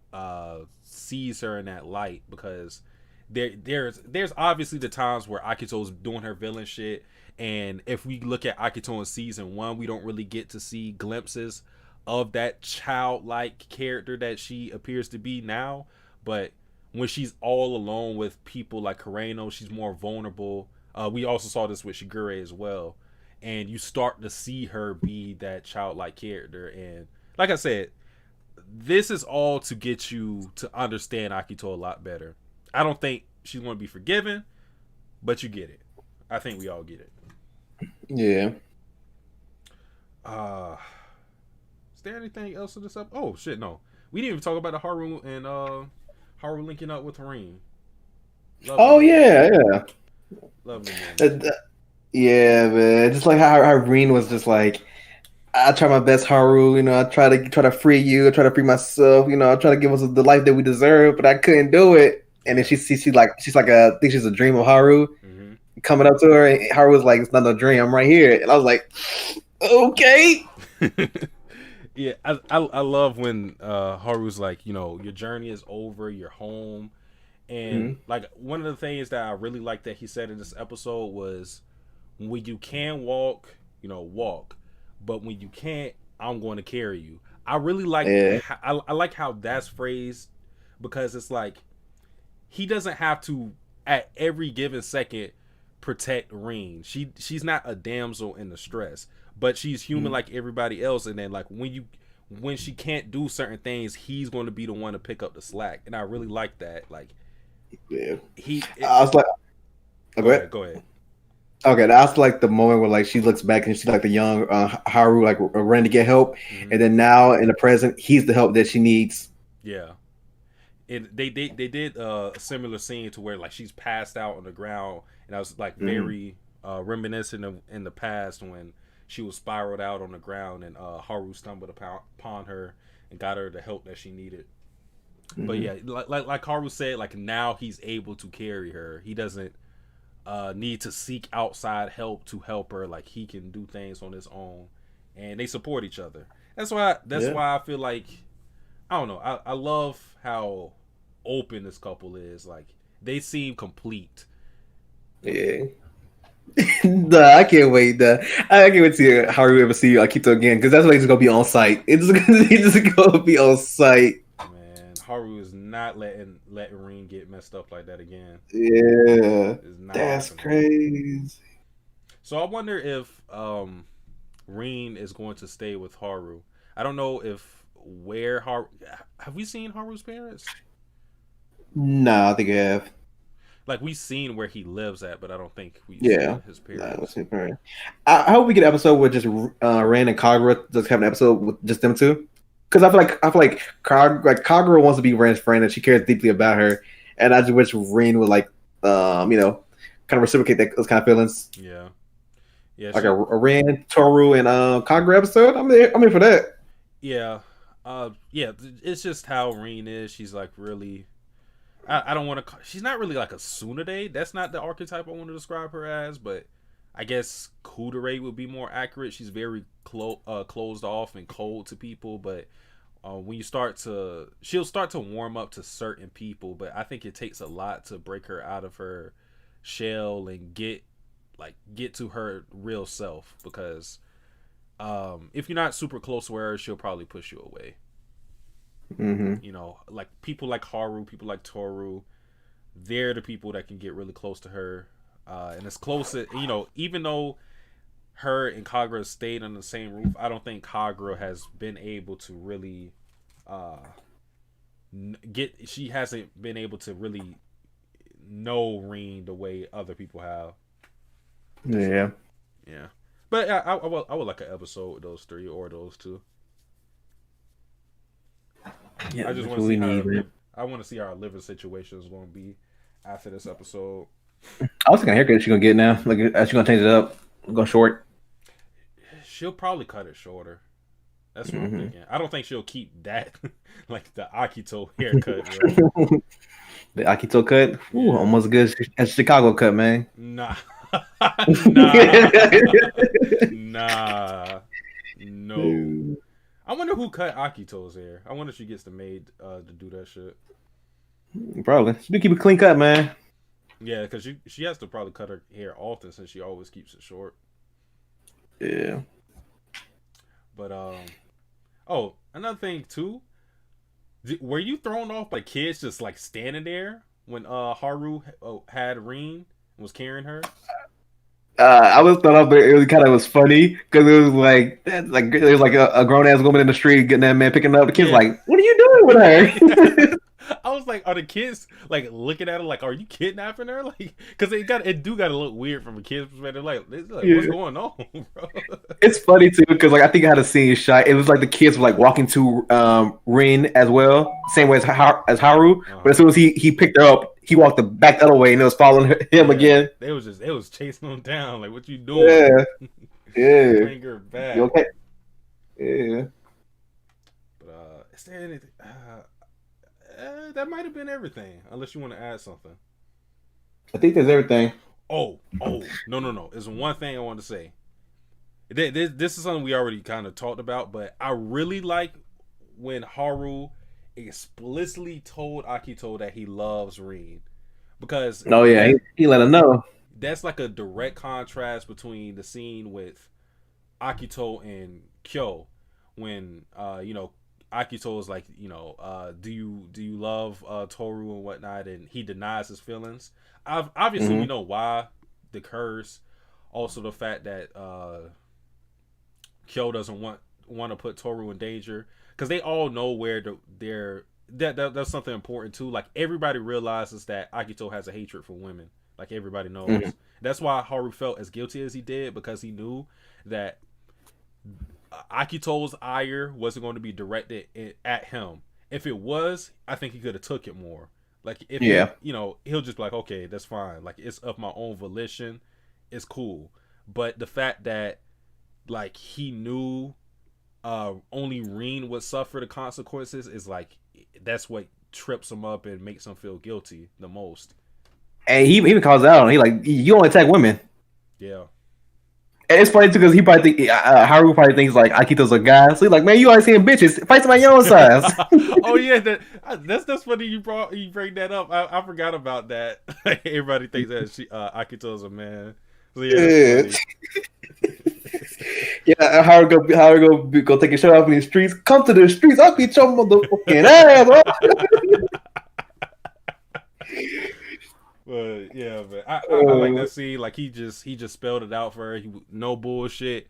Speaker 2: sees her in that light, because there's obviously the times where Akito's doing her villain shit, and if we look at Akito in season 1, we don't really get to see glimpses of that childlike character that she appears to be now. But when she's all alone with people like Kareno, she's more vulnerable. We also saw this with Shigure as well, and you start to see her be that childlike character. And like I said, this is all to get you to understand Akito a lot better. I don't think she's going to be forgiven, but you get it. I think we all get it.
Speaker 3: Yeah.
Speaker 2: Is there anything else in this up? Oh shit, no. We didn't even talk about the Haru and Haru linking up with Harim.
Speaker 3: Yeah.
Speaker 2: Lovely man.
Speaker 3: Yeah, man. Just like how Irene was just like, I try my best, Haru. I try to free you. I try to free myself. I try to give us the life that we deserve, but I couldn't do it. And then she's like I think she's a dream of Haru coming up to her, and Haru was like, it's not a dream. I'm right here, and I was like, okay.
Speaker 2: Yeah, I love when Haru's like, your journey is over, you're home. And like one of the things that I really like that he said in this episode was, when you can walk, walk, but when you can't, I'm going to carry you. I really like I like how that's phrased, because it's like he doesn't have to at every given second protect Rin. She's not a damsel in distress, but she's human like everybody else. And then like when she can't do certain things, he's going to be the one to pick up the slack. And I really like that. Like,
Speaker 3: I was like,
Speaker 2: go ahead.
Speaker 3: Okay, that's like the moment where like she looks back and she's like the young Haru like running to get help, and then now in the present he's the help that she needs.
Speaker 2: Yeah, and they did a similar scene to where like she's passed out on the ground, and I was like very reminiscent of in the past when she was spiraled out on the ground, and Haru stumbled upon her and got her the help that she needed. But yeah, like Haru said, like now he's able to carry her. He doesn't need to seek outside help to help her. Like he can do things on his own, and they support each other. That's why I feel like I don't know. I love how open this couple is. Like they seem complete.
Speaker 3: Yeah. I can't wait. I can't wait to see how we ever see Akito again, because that's why he's gonna be on site. He's just gonna be on site.
Speaker 2: Man, Haru is not letting Rin get messed up like that again.
Speaker 3: Yeah, that's crazy.
Speaker 2: So I wonder if Rin is going to stay with Haru. I don't know where Haru. Have we seen Haru's parents?
Speaker 3: No, I think I have.
Speaker 2: Like we've seen where he lives at, but I don't think we've seen his parents.
Speaker 3: I hope we get an episode with just Rin and Kagura, just have an episode with just them two. Because I feel like Kagura wants to be Rin's friend and she cares deeply about her, and I just wish Rin would kind of reciprocate those kind of feelings.
Speaker 2: Yeah,
Speaker 3: like a Rin, Toru, and Kagura episode. I'm in for that.
Speaker 2: Yeah, it's just how Rin is. She's like really. I don't want to. She's not really like a tsundere. That's not the archetype I want to describe her as. But I guess kudere would be more accurate. She's very closed off and cold to people. But when she'll start to warm up to certain people. But I think it takes a lot to break her out of her shell and get to her real self. Because if you're not super close to her, she'll probably push you away.
Speaker 3: Mm-hmm.
Speaker 2: You know, like people like Haru, people like Toru, they're the people that can get really close to her, and as close as even though her and Kagura stayed on the same roof, I don't think Kagura has been able to really she hasn't been able to really know Rin the way other people have.
Speaker 3: Yeah,
Speaker 2: but I would like an episode with those three or those two.
Speaker 3: Yeah,
Speaker 2: I just want to see I want to see how our living situation is going to be after this episode.
Speaker 3: I was thinking haircut she's gonna get now. Like, she's gonna change it up, go short.
Speaker 2: She'll probably cut it shorter. That's what I'm thinking. I don't think she'll keep that like the Akito haircut. Right?
Speaker 3: The Akito cut, almost as good as Chicago cut, man.
Speaker 2: Nah, no. I wonder who cut Akito's hair. I wonder if she gets the maid to do that shit.
Speaker 3: Probably. She do keep it clean cut, man.
Speaker 2: Yeah, because she has to probably cut her hair often since she always keeps it short.
Speaker 3: Yeah.
Speaker 2: But another thing too. Were you thrown off by kids just like standing there when Haru had Rin and was carrying her?
Speaker 3: I was thought of, but it was kind of funny because it was like a grown ass woman in the street getting that man picking up the kids. Like, what are you doing with her?
Speaker 2: I was like, are the kids like looking at her like, are you kidnapping her? Like, because it do got to look weird from a kid's perspective. Like what's going on, bro? It's
Speaker 3: funny too because I think I had a scene shot. It was like the kids were like walking to Rin as well, same way as Haru. But as soon as he picked her up, he walked back the other way and it was following him again.
Speaker 2: They was chasing him down. Like, what you doing?
Speaker 3: Yeah.
Speaker 2: Bring her back.
Speaker 3: You okay? Yeah.
Speaker 2: But is there anything? That might have been everything. Unless you want to add something.
Speaker 3: I think there's everything.
Speaker 2: Oh, no. There's one thing I want to say. This is something we already kind of talked about, but I really like when Haru explicitly told Akito that he loves Rin, because
Speaker 3: he let him know.
Speaker 2: That's like a direct contrast between the scene with Akito and Kyo when Akito is like, do you love Toru and whatnot, and he denies his feelings. Obviously we know why, the curse, also the fact that Kyo doesn't want to put Toru in danger, because they all know where that's something important too. Like, everybody realizes that Akito has a hatred for women. Like, everybody knows. That's why Haru felt as guilty as he did, because he knew that Akito's ire wasn't going to be directed at him. If it was, I think he could have took it more. Like, if he'll just be like, okay, that's fine. Like, it's of my own volition. It's cool. But the fact that like he knew only Rin would suffer the consequences is like that's what trips him up and makes him feel guilty the most.
Speaker 3: And he even calls out on. He like, you only attack women.
Speaker 2: Yeah.
Speaker 3: And it's funny too because he probably think Haru probably thinks like Akito's a guy. So he's like, man, you always seeing bitches. Fight somebody your own size.
Speaker 2: Oh yeah, that's funny. You bring that up. I forgot about that. Everybody thinks that Akito's a man. So yeah.
Speaker 3: Yeah, Haru go take a shot off in the streets. Come to the streets. I'll beat your motherfucking ass.
Speaker 2: But yeah, but I like that scene. Like he just spelled it out for her. No bullshit.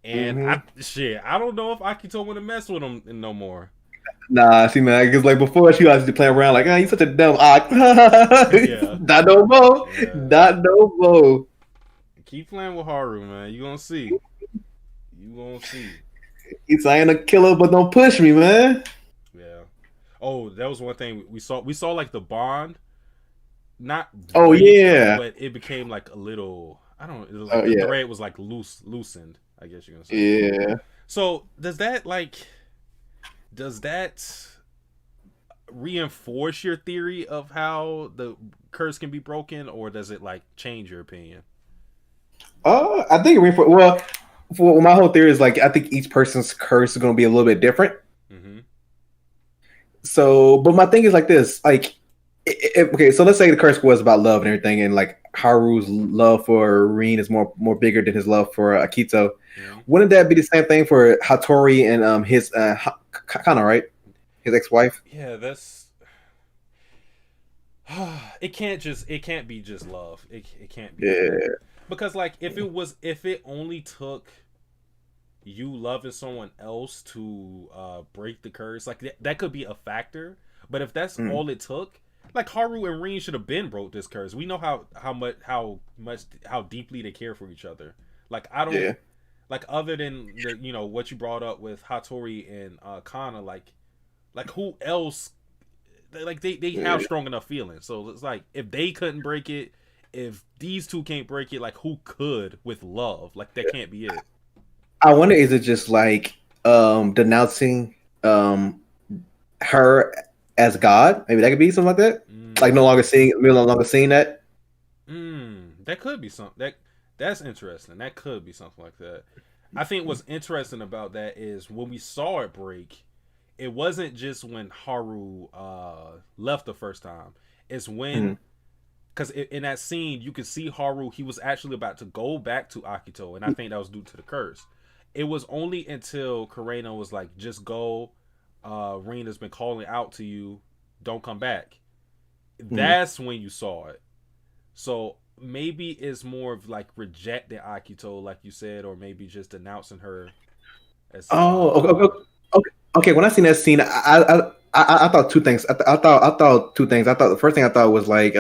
Speaker 2: And I don't know if Akito want to mess with him no more.
Speaker 3: Nah, see, man, because like before she was just playing around like, he's such a dumb ox.
Speaker 2: Yeah.
Speaker 3: Not no more. Yeah. Not no more.
Speaker 2: Keep playing with Haru, man. You gonna see.
Speaker 3: He's I ain't a killer, but don't push me, man.
Speaker 2: Yeah. Oh, that was one thing we saw. We saw like the bond. Not
Speaker 3: yeah,
Speaker 2: but it became like a little. I don't. It was like the thread was like loosened. I guess you're gonna say.
Speaker 3: Yeah.
Speaker 2: So does that reinforce your theory of how the curse can be broken, or does it like change your opinion?
Speaker 3: I think it reinforces. Well, for my whole theory is like I think each person's curse is going to be a little bit different. Mm-hmm. So, but my thing is like this, like. Okay, so let's say the curse was about love and everything, and like Haru's love for Rin is more bigger than his love for Akito. Yeah. Wouldn't that be the same thing for Hattori and his Kana, right? His ex-wife.
Speaker 2: Yeah, that's. It can't be just love. It can't be.
Speaker 3: Yeah.
Speaker 2: Because like if it only took you loving someone else to break the curse, like that could be a factor. But if that's all it took. Like Haru and Rin should have been broke this curse. We know how deeply they care for each other. Like I don't like other than what you brought up with Hattori and Kana. Like who else? Like they have strong enough feelings. So it's like if they couldn't break it, if these two can't break it, like who could with love? Like that can't be it.
Speaker 3: I wonder, is it just like denouncing her as God? Maybe that could be something like that. Like no longer seeing that.
Speaker 2: That could be something. That's interesting. That could be something like that. I think what's interesting about that is when we saw it break, it wasn't just when Haru left the first time. It's when, because in that scene you could see Haru. He was actually about to go back to Akito, and I think that was due to the curse. It was only until Kureno was like, "Just go. Rin has been calling out to you. Don't come back." That's when you saw it. So maybe it's more of like rejecting Akito, like you said, or maybe just denouncing her. As
Speaker 3: okay. When I seen that scene, I thought two things. I thought two things. I thought the first thing I thought was like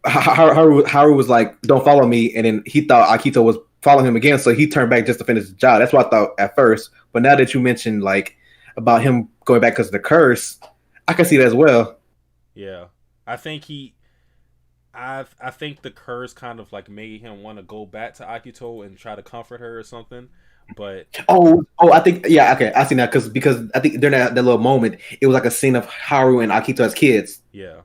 Speaker 3: Haru was like, "Don't follow me," and then he thought Akito was following him again, so he turned back just to finish the job. That's what I thought at first. But now that you mentioned like about him going back because of the curse, I can see that as well.
Speaker 2: Yeah, I think I think the curse kind of like made him want to go back to Akito and try to comfort her or something. But
Speaker 3: I think okay, I see that because I think during that little moment, it was like a scene of Haru and Akito as kids.
Speaker 2: Yeah.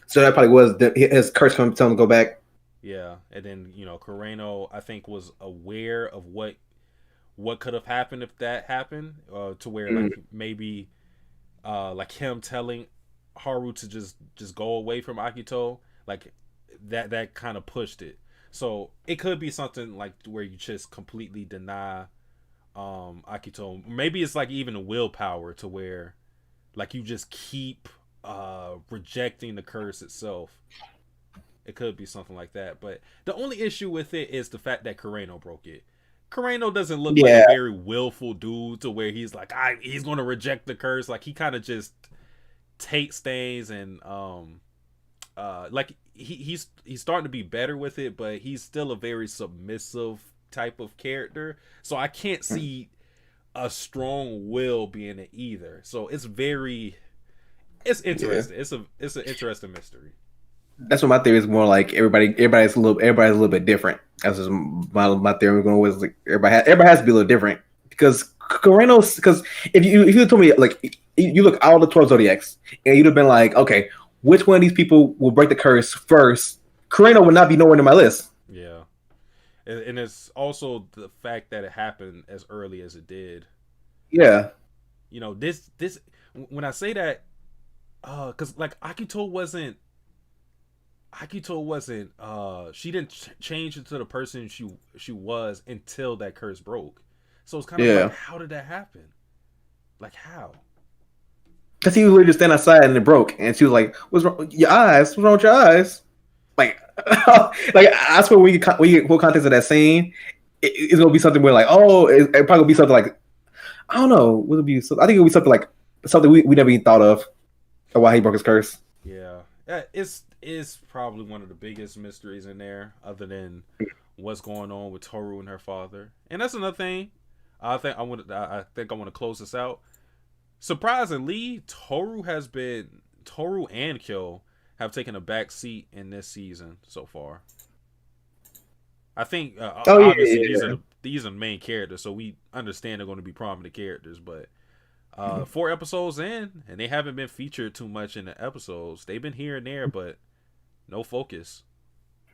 Speaker 3: So that probably was his curse coming to tell him to go back.
Speaker 2: Yeah, and then Kureno I think was aware of what could have happened if that happened, to where like maybe like him telling Haru to just go away from Akito, like that kind of pushed it. So it could be something like where you just completely deny Akito. Maybe it's like even a willpower to where like you just keep rejecting the curse itself. It could be something like that. But the only issue with it is the fact that Kureno broke it. Kureno doesn't look like a very willful dude to where he's like, he's going to reject the curse. Like he kind of just takes things and like he's starting to be better with it, but he's still a very submissive type of character. So I can't see a strong will being it either. So it's interesting. Yeah. It's an interesting mystery.
Speaker 3: That's what my theory is more like. Everybody's a little bit different. That's just my theory. We're going with like everybody has to be a little different because Coreno's because if you told me like you look all the 12 zodiacs and you'd have been like, okay, which one of these people will break the curse first? Coreno would not be nowhere in my list.
Speaker 2: Yeah, and it's also the fact that it happened as early as it did.
Speaker 3: Yeah.
Speaker 2: You know, this when I say that, because like Akito wasn't she didn't change into the person she was until that curse broke. So it's kind of like, how did that happen? Like how?
Speaker 3: Because he was literally just standing outside and it broke, and she was like, "What's wrong? Your eyes? What's wrong with your eyes?" Like, like I swear, when you get full context of that scene, it's gonna be something where like, oh, it probably gonna be something like, I don't know, would it be? I think it'll be something like something we never even thought of why he broke his curse.
Speaker 2: Yeah, it's probably one of the biggest mysteries in there, other than what's going on with Toru and her father. And that's another thing. I think I want to close this out. Surprisingly, Toru and Kyo have taken a back seat in this season so far. I think obviously these are the main characters, so we understand they're going to be prominent characters. But 4 episodes in, and they haven't been featured too much in the episodes. They've been here and there, but no focus.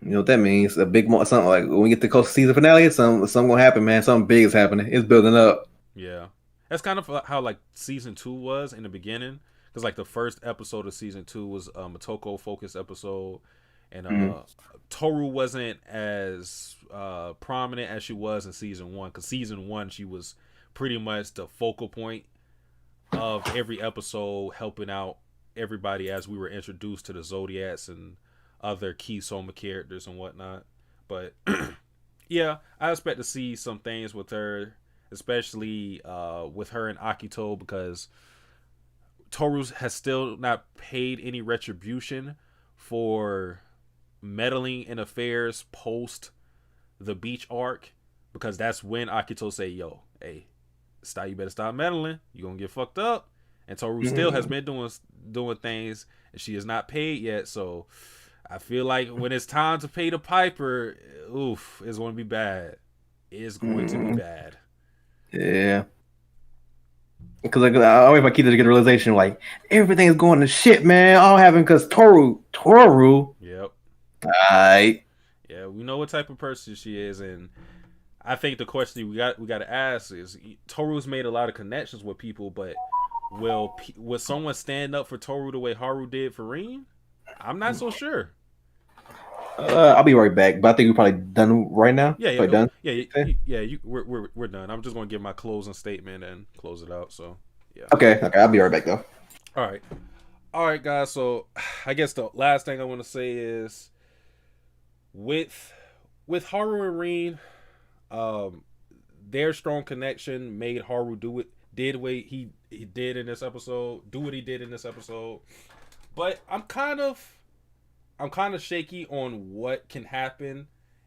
Speaker 3: You know what that means? A big something like when we get to close to season finale, something gonna happen, man. Something big is happening. It's building up.
Speaker 2: Yeah, that's kind of how like season 2 was in the beginning, because like the first episode of season 2 was a Motoko focused episode, and Toru wasn't as prominent as she was in season 1, because season 1 she was pretty much the focal point of every episode, helping out everybody as we were introduced to the Zodiacs and other key Soma characters and whatnot. But yeah, I expect to see some things with her, especially with her and Akito, because Toru has still not paid any retribution for meddling in affairs post the beach arc, because that's when Akito say, yo, hey, you better stop meddling, you're gonna get fucked up. And Toru still has been doing things, and she is not paid yet. So I feel like when it's time to pay the piper, oof, it's going to be bad. It's going to be bad.
Speaker 3: Yeah. Because like, I wait if I keep to get a realization like everything's going to shit, man. All happened because Toru.
Speaker 2: Yep.
Speaker 3: Alright.
Speaker 2: Yeah, we know what type of person she is, and I think the question we got to ask is, Toru's made a lot of connections with people, but will someone stand up for Toru the way Haru did for Rin? I'm not so sure.
Speaker 3: I'll be right back, but I think we're probably done right now.
Speaker 2: Yeah,
Speaker 3: done.
Speaker 2: We're done. I'm just gonna give my closing statement and close it out. So yeah.
Speaker 3: Okay. I'll be right back though.
Speaker 2: All right, guys. So I guess the last thing I want to say is with Haru and Rin, their strong connection made Haru do what he did in this episode. Do what he did in this episode. But I'm kind of shaky on what can happen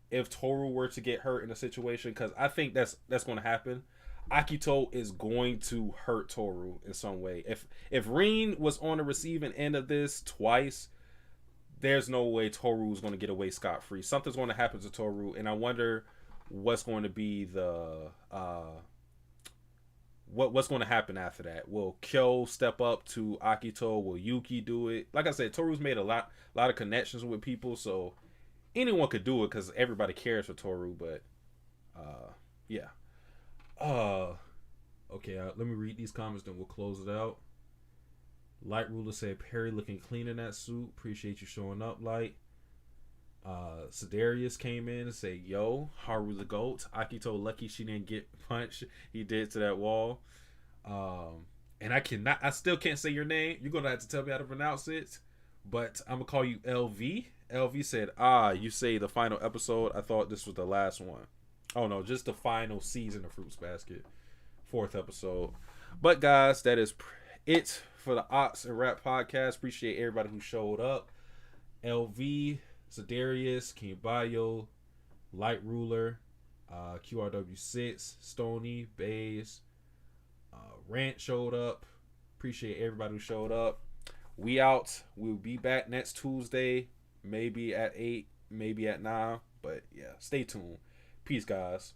Speaker 2: if Toru were to get hurt in a situation, because I think that's going to happen. Akito is going to hurt Toru in some way. If Rin was on the receiving end of this twice, there's no way Toru is going to get away scot-free. Something's going to happen to Toru, and I wonder what's going to be the what's going to happen after that. Will Kyo step up to Akito? Will Yuki do it? Like I said, Toru's made a lot of connections with people, so anyone could do it because everybody cares for Toru. But yeah. Okay, let me read these comments, then we'll close it out. Light Ruler said, Perry looking clean in that suit. Appreciate you showing up, Light. Sidarius came in and said, yo, Haru the GOAT. Akito lucky she didn't get punched. He did to that wall. And I still can't say your name. You're going to have to tell me how to pronounce it. But I'm going to call you LV. LV said, you say the final episode. I thought this was the last one. Oh, no, just the final season of Fruits Basket. 4th episode. But, guys, that is it for the Ox and Rap podcast. Appreciate everybody who showed up. LV, Zedarius, King Bayo, Light Ruler, QRW6, Stony, Bays, Rant showed up. Appreciate everybody who showed up. We out. We'll be back next Tuesday, maybe at 8, maybe at 9. But yeah, stay tuned. Peace, guys.